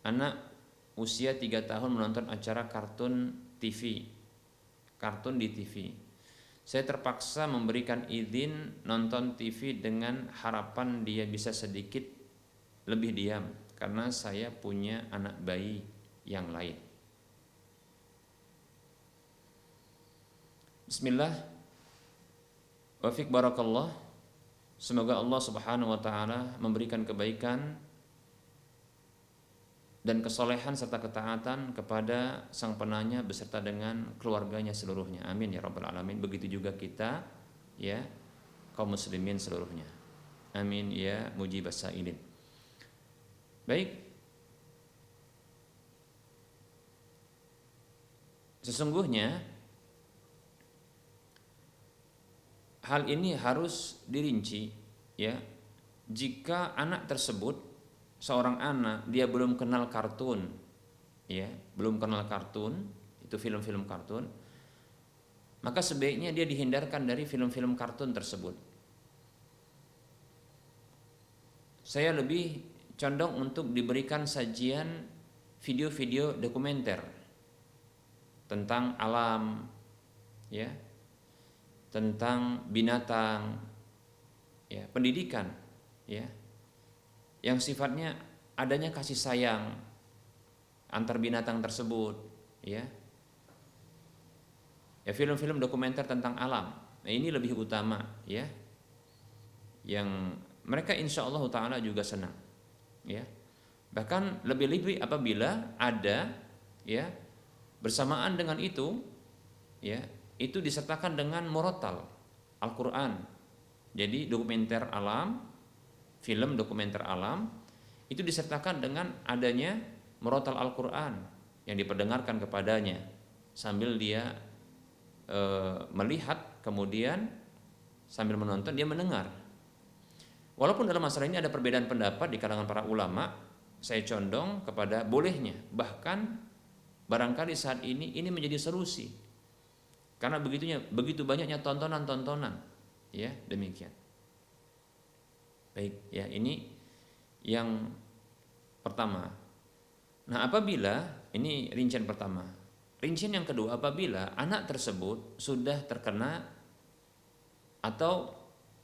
Anak usia 3 tahun menonton acara kartun TV. Kartun di TV. Saya terpaksa memberikan izin nonton TV dengan harapan dia bisa sedikit lebih diam karena saya punya anak bayi yang lain. Bismillah, wa fik barakallah. Semoga Allah Subhanahu wa taala memberikan kebaikan dan kesolehan serta ketaatan kepada sang penanya beserta dengan keluarganya seluruhnya. Amin ya rabbal alamin. Begitu juga kita ya, kaum muslimin seluruhnya. Amin ya mujibas sailin. Baik, sesungguhnya hal ini harus dirinci ya. Jika anak tersebut, seorang anak, dia belum kenal kartun ya, belum kenal kartun, itu film-film kartun, maka sebaiknya dia dihindarkan dari film-film kartun tersebut. Saya lebih condong untuk diberikan sajian video-video dokumenter tentang alam ya, tentang binatang ya, pendidikan ya, yang sifatnya adanya kasih sayang antar binatang tersebut ya. Ya, film-film dokumenter tentang alam. Nah, ini lebih utama ya, yang mereka insya Allah taala juga senang ya. Bahkan lebih-lebih apabila ada ya, bersamaan dengan itu ya, itu disertakan dengan murattal Al-Quran. Jadi dokumenter alam, film dokumenter alam itu disertakan dengan adanya murattal Al-Quran yang diperdengarkan kepadanya sambil dia melihat, kemudian sambil menonton dia mendengar. Walaupun dalam masalah ini ada perbedaan pendapat di kalangan para ulama, saya condong kepada bolehnya. Bahkan barangkali saat ini menjadi solusi. Karena begitu banyaknya tontonan-tontonan, ya, demikian. Baik, ya, ini yang pertama. Nah, apabila ini rincian pertama. Rincian yang kedua, apabila anak tersebut sudah terkena atau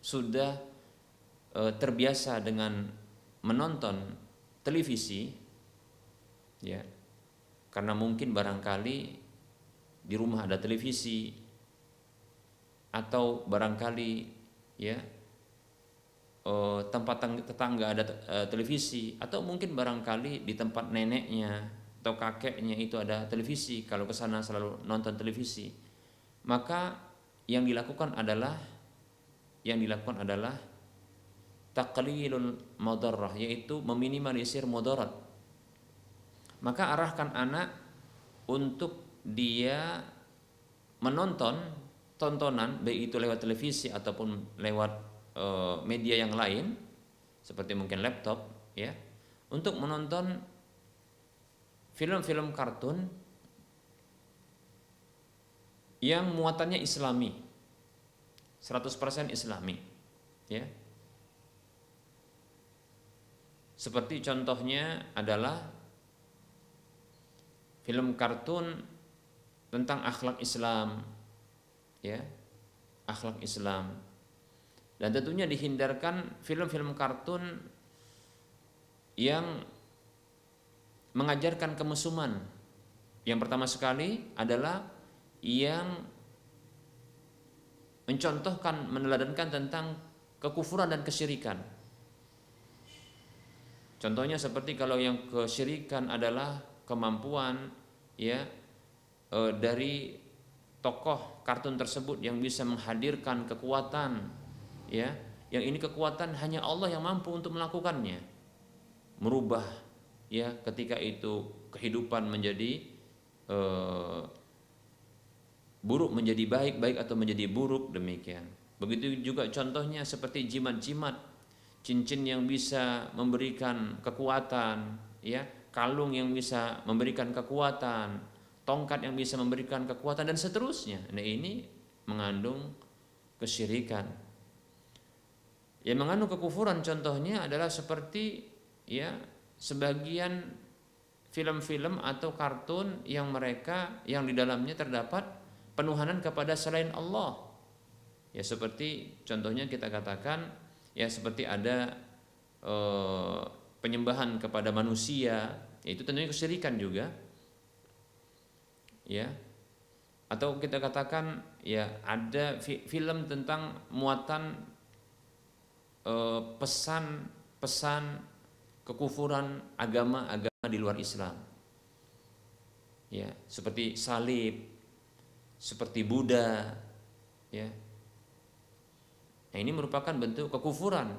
sudah terbiasa dengan menonton televisi, ya, karena mungkin barangkali di rumah ada televisi, atau barangkali, ya, tempat tetangga ada televisi, atau mungkin barangkali di tempat neneknya atau kakeknya itu ada televisi, kalau ke sana selalu nonton televisi, maka yang dilakukan adalah taqlilul madarrah, yaitu meminimalisir mudarat. Maka arahkan anak untuk dia menonton tontonan, baik itu lewat televisi ataupun lewat media yang lain seperti mungkin laptop, ya, untuk menonton film-film kartun yang muatannya Islami, 100% Islami, ya. Seperti contohnya adalah film kartun tentang akhlak Islam, ya, akhlak Islam. Dan tentunya dihindarkan film-film kartun yang mengajarkan kemesuman. Yang pertama sekali adalah yang mencontohkan, meneladankan tentang kekufuran dan kesyirikan. Contohnya seperti kalau yang kesyirikan adalah kemampuan, ya, dari tokoh kartun tersebut yang bisa menghadirkan kekuatan, ya, yang ini kekuatan hanya Allah yang mampu untuk melakukannya, merubah, ya, ketika itu kehidupan menjadi buruk menjadi baik, baik atau menjadi buruk, demikian. Begitu juga contohnya seperti jimat-jimat, cincin yang bisa memberikan kekuatan, ya, kalung yang bisa memberikan kekuatan, tongkat yang bisa memberikan kekuatan, dan seterusnya. Nah, ini mengandung kesyirikan. Yang mengandung kekufuran contohnya adalah seperti, ya, sebagian film-film atau kartun yang di dalamnya terdapat penuhanan kepada selain Allah. Ya, seperti contohnya kita katakan, ya, seperti ada penyembahan kepada manusia, itu tentunya kesyirikan juga, ya. Atau kita katakan, ya, ada film tentang muatan pesan kekufuran agama-agama di luar Islam, ya, seperti salib, seperti Buddha, ya. Nah, ini merupakan bentuk kekufuran,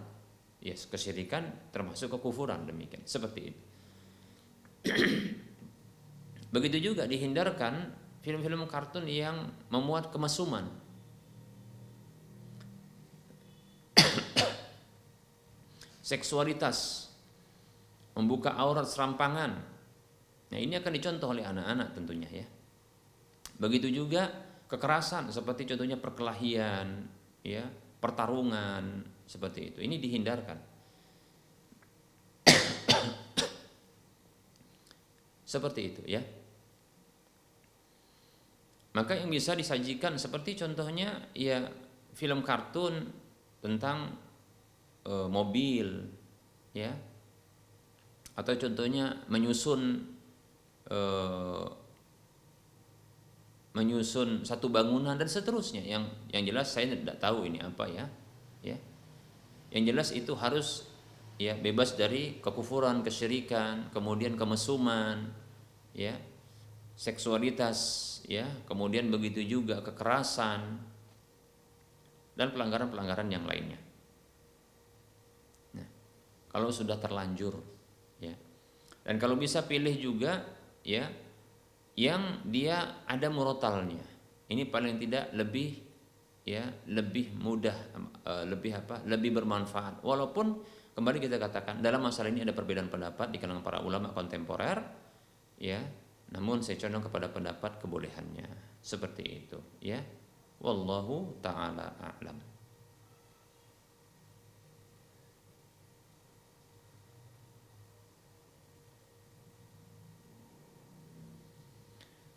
ya, kesyirikan termasuk kekufuran, demikian, seperti itu. Begitu juga dihindarkan film-film kartun yang memuat kemesuman, seksualitas, membuka aurat serampangan. Nah, ini akan dicontoh oleh anak-anak tentunya, ya. Begitu juga kekerasan seperti contohnya perkelahian, ya, pertarungan, seperti itu. Ini dihindarkan. Seperti itu, ya. Maka yang bisa disajikan seperti contohnya, ya, film kartun tentang mobil, ya, atau contohnya menyusun satu bangunan dan seterusnya. Yang jelas saya tidak tahu ini apa, ya, ya. Yang jelas itu harus, ya, bebas dari kekufuran, kesyirikan, kemudian kemesuman, ya, seksualitas, ya, kemudian begitu juga kekerasan dan pelanggaran-pelanggaran yang lainnya. Nah, kalau sudah terlanjur, ya, dan kalau bisa pilih juga, ya, yang dia ada murotalnya. Ini paling tidak lebih ya lebih mudah, lebih bermanfaat. Walaupun kembali kita katakan dalam masalah ini ada perbedaan pendapat di kalangan para ulama kontemporer, ya. Namun saya condong kepada pendapat kebolehannya seperti itu, ya. Wallahu taala a'lam.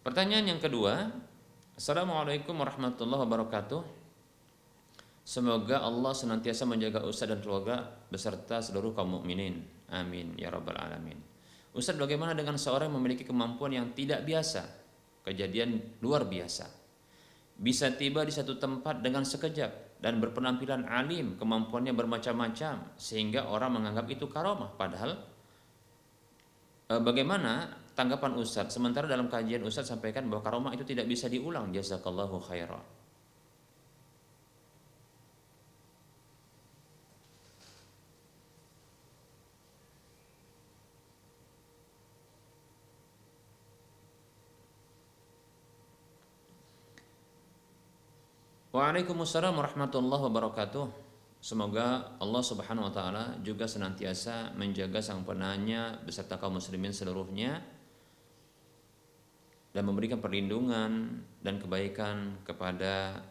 Pertanyaan yang kedua, Assalamualaikum warahmatullahi wabarakatuh. Semoga Allah senantiasa menjaga Ustaz dan keluarga beserta seluruh kaum mukminin. Amin ya rabbal alamin. Ustaz, bagaimana dengan seorang yang memiliki kemampuan yang tidak biasa? Kejadian luar biasa. Bisa tiba di satu tempat dengan sekejap dan berpenampilan alim, kemampuannya bermacam-macam sehingga orang menganggap itu karamah. Padahal bagaimana tanggapan Ustaz? Sementara dalam kajian Ustaz sampaikan bahwa karamah itu tidak bisa diulang. Jazakallahu khairan. Waalaikumsalam warahmatullahi wabarakatuh. Semoga Allah Subhanahu wa taala juga senantiasa menjaga sang penanya beserta kaum muslimin seluruhnya dan memberikan perlindungan dan kebaikan kepada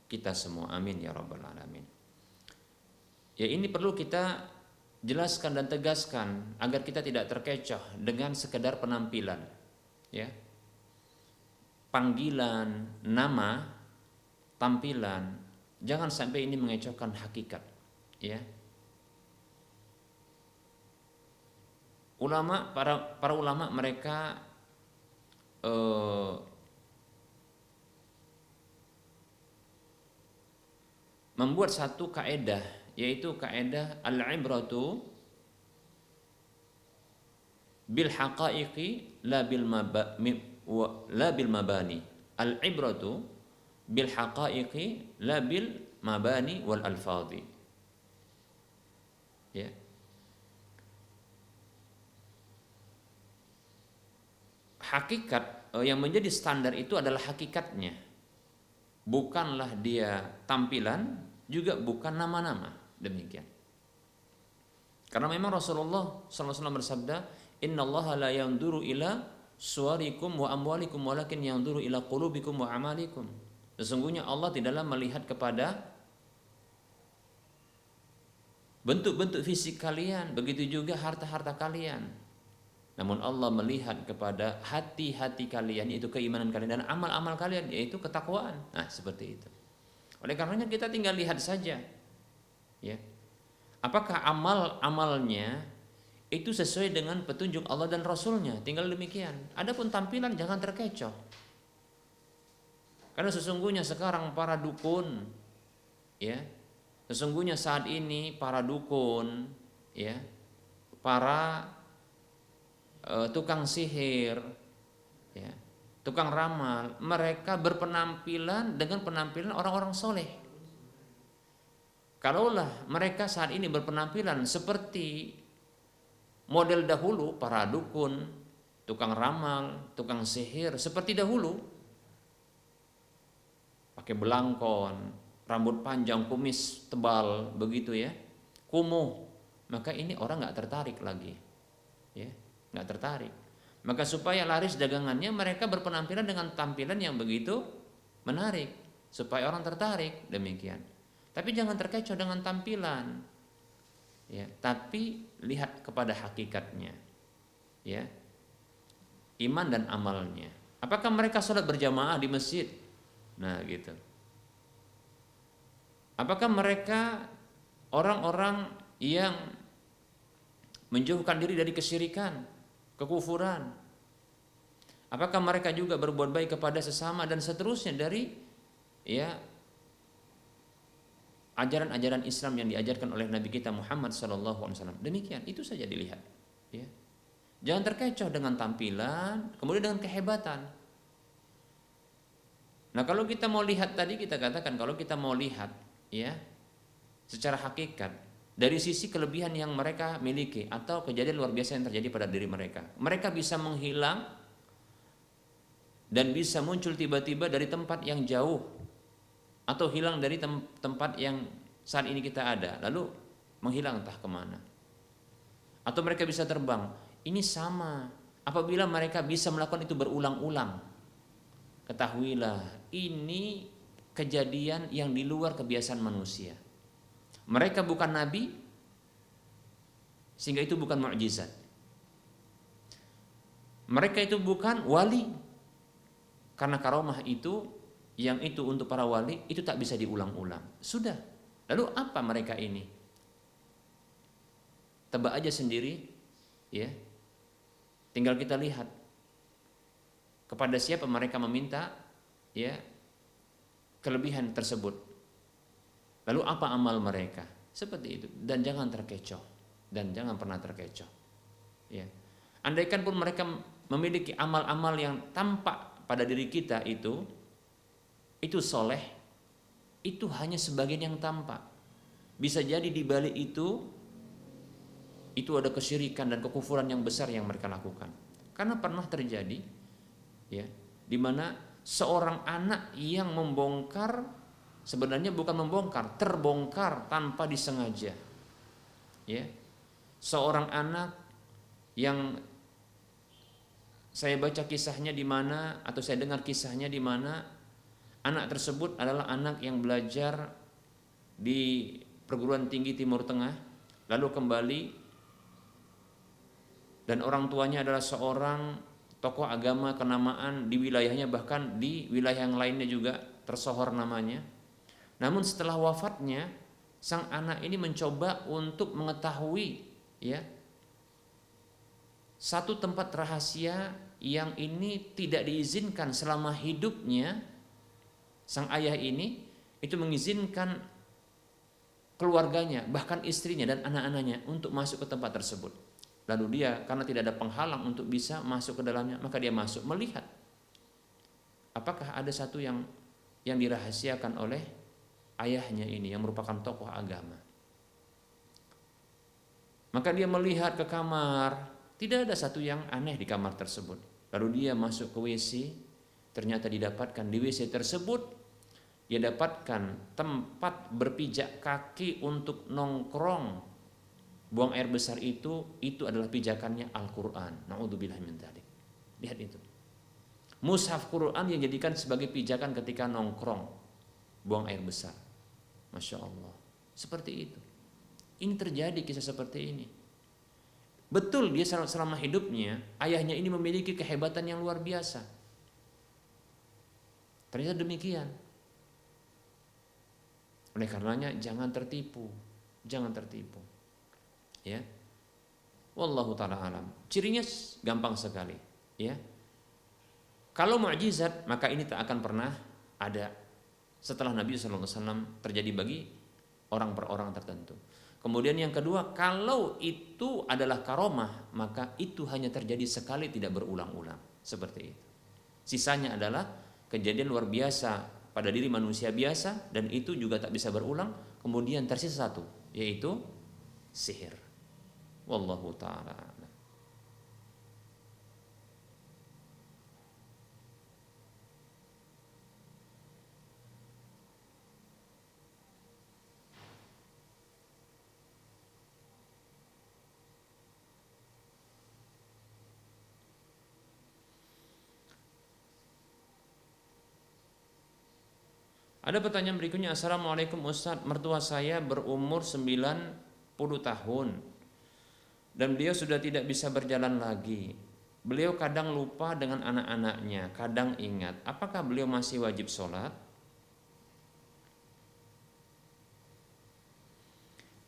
kita semua. Amin ya rabbal alamin. Ya, ini perlu kita jelaskan dan tegaskan agar kita tidak terkecoh dengan sekedar penampilan, ya. Panggilan, nama, tampilan, jangan sampai ini mengecohkan hakikat, ya. Para ulama mereka membuat satu kaedah, yaitu kaedah al-ibratu bil haqaiqi la bil mabani. Al-ibratu bil haqaiqi la bil mabani wal alfadhi. Ya. Hakikat yang menjadi standar itu adalah hakikatnya. Bukanlah dia tampilan, juga bukan nama-nama. Demikian. Karena memang Rasulullah SAW bersabda, "Innallaha la yanzuru ila suwarikum wa amwalikum walakin yanzuru ila qulubikum wa amalikum." Sesungguhnya Allah tidaklah melihat kepada bentuk-bentuk fisik kalian, begitu juga harta-harta kalian. Namun Allah melihat kepada hati-hati kalian, yaitu keimanan kalian, dan amal-amal kalian, yaitu ketakwaan. Nah, seperti itu. Oleh karenanya kita tinggal lihat saja, ya. Apakah amal-amalnya itu sesuai dengan petunjuk Allah dan Rasulnya? Tinggal demikian. Adapun tampilan jangan terkecoh. Karena sesungguhnya sekarang para dukun, ya, sesungguhnya saat ini para dukun, ya, para tukang sihir, ya, tukang ramal, mereka berpenampilan dengan penampilan orang-orang soleh. Kalaulah mereka saat ini berpenampilan seperti model dahulu, para dukun, tukang ramal, tukang sihir seperti dahulu, pakai belangkon, rambut panjang, kumis tebal, begitu ya, kumuh, maka ini orang nggak tertarik lagi, ya, nggak tertarik. Maka supaya laris dagangannya, mereka berpenampilan dengan tampilan yang begitu menarik, supaya orang tertarik, demikian. Tapi jangan terkecoh dengan tampilan, ya. Tapi lihat kepada hakikatnya, ya, iman dan amalnya. Apakah mereka sholat berjamaah di masjid? Nah, gitu. Apakah mereka orang-orang yang menjauhkan diri dari kesyirikan, kekufuran? Apakah mereka juga berbuat baik kepada sesama dan seterusnya dari, ya, ajaran-ajaran Islam yang diajarkan oleh Nabi kita Muhammad SAW? Demikian, itu saja dilihat, ya. Jangan terkecoh dengan tampilan, kemudian dengan kehebatan. Nah, kalau kita mau lihat tadi, kita katakan kalau kita mau lihat, ya, secara hakikat dari sisi kelebihan yang mereka miliki atau kejadian luar biasa yang terjadi pada diri mereka, mereka bisa menghilang dan bisa muncul tiba-tiba dari tempat yang jauh atau hilang dari tempat yang saat ini kita ada, lalu menghilang entah kemana. Atau mereka bisa terbang. Ini sama apabila mereka bisa melakukan itu berulang-ulang. Ketahuilah, ini kejadian yang di luar kebiasaan manusia. Mereka bukan nabi, sehingga itu bukan mukjizat. Mereka itu bukan wali, karena karomah itu, yang itu untuk para wali, itu tak bisa diulang-ulang. Sudah. Lalu apa mereka ini? Tebak aja sendiri, ya. Tinggal kita lihat kepada siapa mereka meminta, ya, kelebihan tersebut. Lalu apa amal mereka? Seperti itu. Dan jangan terkecoh, dan jangan pernah terkecoh. Ya. Andaikan pun mereka memiliki amal-amal yang tampak pada diri kita itu soleh, itu hanya sebagian yang tampak. Bisa jadi di balik itu ada kesyirikan dan kekufuran yang besar yang mereka lakukan. Karena pernah terjadi, ya, di mana seorang anak yang membongkar, sebenarnya bukan membongkar, terbongkar tanpa disengaja. Ya. Seorang anak yang saya baca kisahnya di mana, atau saya dengar kisahnya di mana anak tersebut adalah anak yang belajar di perguruan tinggi Timur Tengah, lalu kembali, dan orang tuanya adalah seorang tokoh agama kenamaan di wilayahnya, bahkan di wilayah yang lainnya juga tersohor namanya. Namun setelah wafatnya, sang anak ini mencoba untuk mengetahui, ya, satu tempat rahasia yang ini tidak diizinkan selama hidupnya. Sang ayah ini itu mengizinkan keluarganya, bahkan istrinya dan anak-anaknya untuk masuk ke tempat tersebut. Lalu dia, karena tidak ada penghalang untuk bisa masuk ke dalamnya, maka dia masuk melihat apakah ada satu yang dirahasiakan oleh ayahnya ini yang merupakan tokoh agama. Maka dia melihat ke kamar, tidak ada satu yang aneh di kamar tersebut. Lalu dia masuk ke WC, ternyata didapatkan di WC tersebut dia dapatkan tempat berpijak kaki untuk nongkrong, buang air besar itu adalah pijakannya Al-Quran. Na'udzubillah min dzalik. Lihat itu. Mushaf Quran yang dijadikan sebagai pijakan ketika nongkrong, buang air besar. Masya Allah. Seperti itu. Ini terjadi kisah seperti ini. Betul, dia selama hidupnya ayahnya ini memiliki kehebatan yang luar biasa. Ternyata demikian. Oleh karenanya jangan tertipu, jangan tertipu. Ya. Wallahu taala alam. Cirinya gampang sekali, ya. Kalau mukjizat, maka ini tak akan pernah ada setelah Nabi sallallahu alaihi wasallam terjadi bagi orang per orang tertentu. Kemudian yang kedua, kalau itu adalah karomah, maka itu hanya terjadi sekali, tidak berulang-ulang. Seperti itu. Sisanya adalah kejadian luar biasa pada diri manusia biasa, dan itu juga tak bisa berulang. Kemudian tersisa satu, yaitu sihir. Wallahu ta'ala. Ada pertanyaan berikutnya. Assalamualaikum Ustaz, mertua saya berumur 90 tahun dan beliau sudah tidak bisa berjalan lagi. Beliau kadang lupa dengan anak-anaknya, kadang ingat. Apakah beliau masih wajib sholat?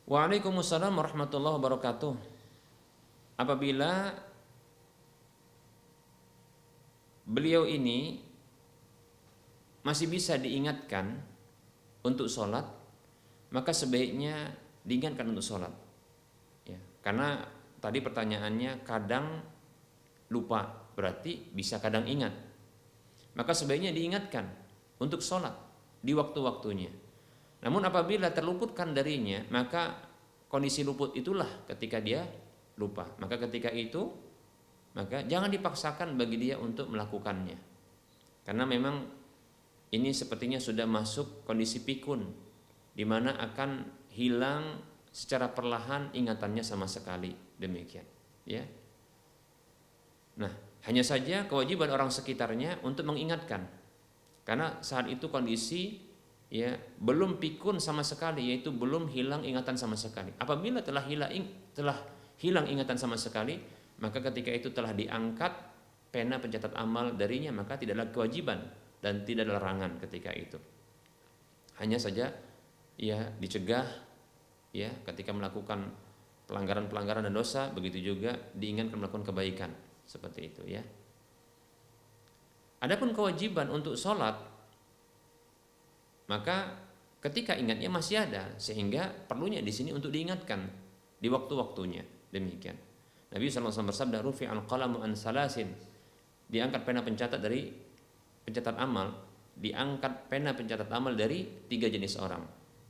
Waalaikumsalam warahmatullahi wabarakatuh. Apabila beliau ini masih bisa diingatkan untuk sholat, maka sebaiknya diingatkan untuk sholat. Ya, karena tadi pertanyaannya kadang lupa, berarti bisa kadang ingat. Maka sebaiknya diingatkan untuk sholat di waktu-waktunya. Namun apabila terluputkan darinya, maka kondisi luput itulah ketika dia lupa. Maka ketika itu, maka jangan dipaksakan bagi dia untuk melakukannya. Karena memang ini sepertinya sudah masuk kondisi pikun, di mana akan hilang secara perlahan ingatannya sama sekali, demikian ya. Nah, hanya saja kewajiban orang sekitarnya untuk mengingatkan, karena saat itu kondisi ya belum pikun sama sekali, yaitu belum hilang ingatan sama sekali. Apabila telah hilang ingatan sama sekali, maka ketika itu telah diangkat pena pencatat amal darinya, maka tidaklah kewajiban dan tidak ada larangan ketika itu. Hanya saja ya dicegah ya ketika melakukan pelanggaran-pelanggaran dan dosa, begitu juga diingatkan melakukan kebaikan seperti itu ya. Adapun kewajiban untuk sholat, maka ketika ingatnya masih ada, sehingga perlunya di sini untuk diingatkan di waktu-waktunya, demikian. Nabi SAW bersabda, rufi'al qalamu an salasin, diangkat pena pencatat dari pencatat amal, diangkat pena pencatat amal dari 3 jenis orang.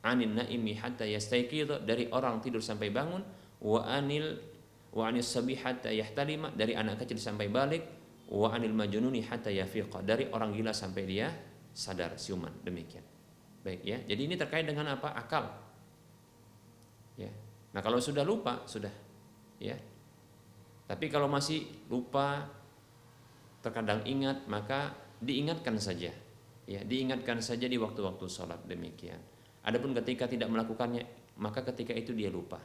Anin naimi hatta yastayqidha, dari orang tidur sampai bangun, wa anis sabi hatta yahtalima, dari anak kecil sampai balik, wa anil majnuni hatta yafiqa, dari orang gila sampai dia sadar siuman, demikian. Baik ya. Jadi ini terkait dengan apa? Akal. Ya. Nah, kalau sudah lupa sudah ya. Tapi kalau masih lupa, terkadang ingat, maka diingatkan saja. Ya, diingatkan saja di waktu-waktu sholat, demikian. Adapun ketika tidak melakukannya, maka ketika itu dia lupa.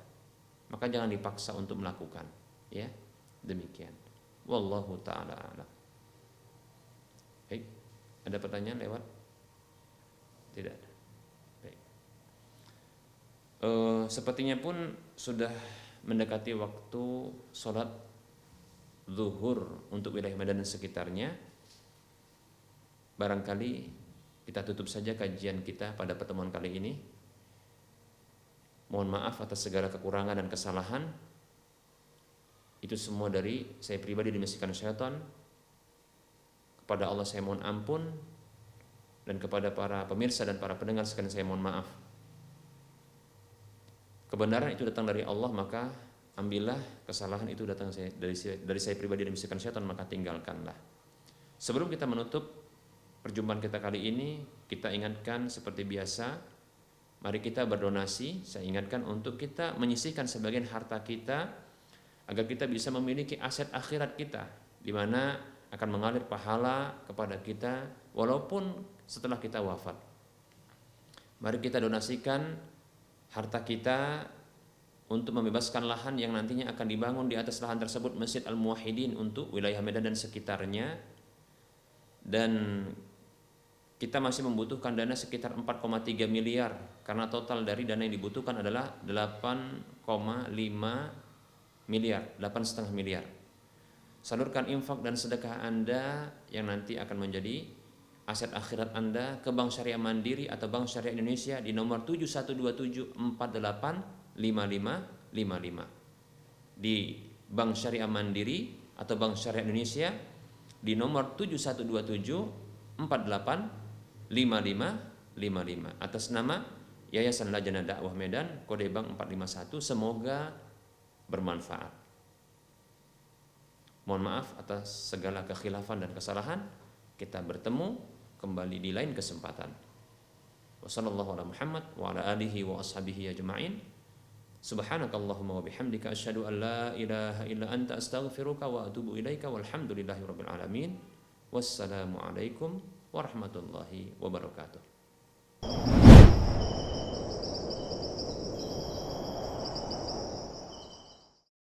Maka jangan dipaksa untuk melakukan, ya. Demikian. Wallahu taala a'lam. Baik. Ada pertanyaan lewat? Tidak ada. Baik. Sepertinya pun sudah mendekati waktu sholat zuhur untuk wilayah Medan dan sekitarnya. Barangkali kita tutup saja kajian kita pada pertemuan kali ini. Mohon maaf atas segala kekurangan dan kesalahan. Itu semua dari saya pribadi dimisikan syaitan. Kepada Allah saya mohon ampun, dan kepada para pemirsa dan para pendengar sekalian saya mohon maaf. Kebenaran itu datang dari Allah, maka ambillah. Kesalahan itu datang dari saya pribadi dan bisikan syaitan, maka tinggalkanlah. Sebelum kita menutup perjumpaan kita kali ini, kita ingatkan seperti biasa, mari kita berdonasi. Saya ingatkan untuk kita menyisihkan sebagian harta kita agar kita bisa memiliki aset akhirat kita, di mana akan mengalir pahala kepada kita walaupun setelah kita wafat. Mari kita donasikan harta kita untuk membebaskan lahan yang nantinya akan dibangun di atas lahan tersebut Masjid Al-Muwahhidin untuk wilayah Medan dan sekitarnya. Dan kita masih membutuhkan dana sekitar 4,3 miliar, karena total dari dana yang dibutuhkan adalah 8,5 miliar, 8,5 miliar. Salurkan infak dan sedekah Anda yang nanti akan menjadi aset akhirat Anda ke Bank Syariah Mandiri atau Bank Syariah Indonesia di nomor 7127485555. Di Bank Syariah Mandiri atau Bank Syariah Indonesia di nomor 7127485555 atas nama Yayasan Lajnah Dakwah Medan, kode bank 451. Semoga bermanfaat. Mohon maaf atas segala kekhilafan dan kesalahan. Kita bertemu kembali di lain kesempatan. Wassallallahu ala Muhammad wa ala alihi wa ashabihi ajma'in. Subhanakallahumma wa bihamdika asyhadu an la ilaha illa anta astaghfiruka wa atubu ilaika walhamdulillahi rabbil alamin. Wassalamu alaikum warahmatullahi wabarakatuh.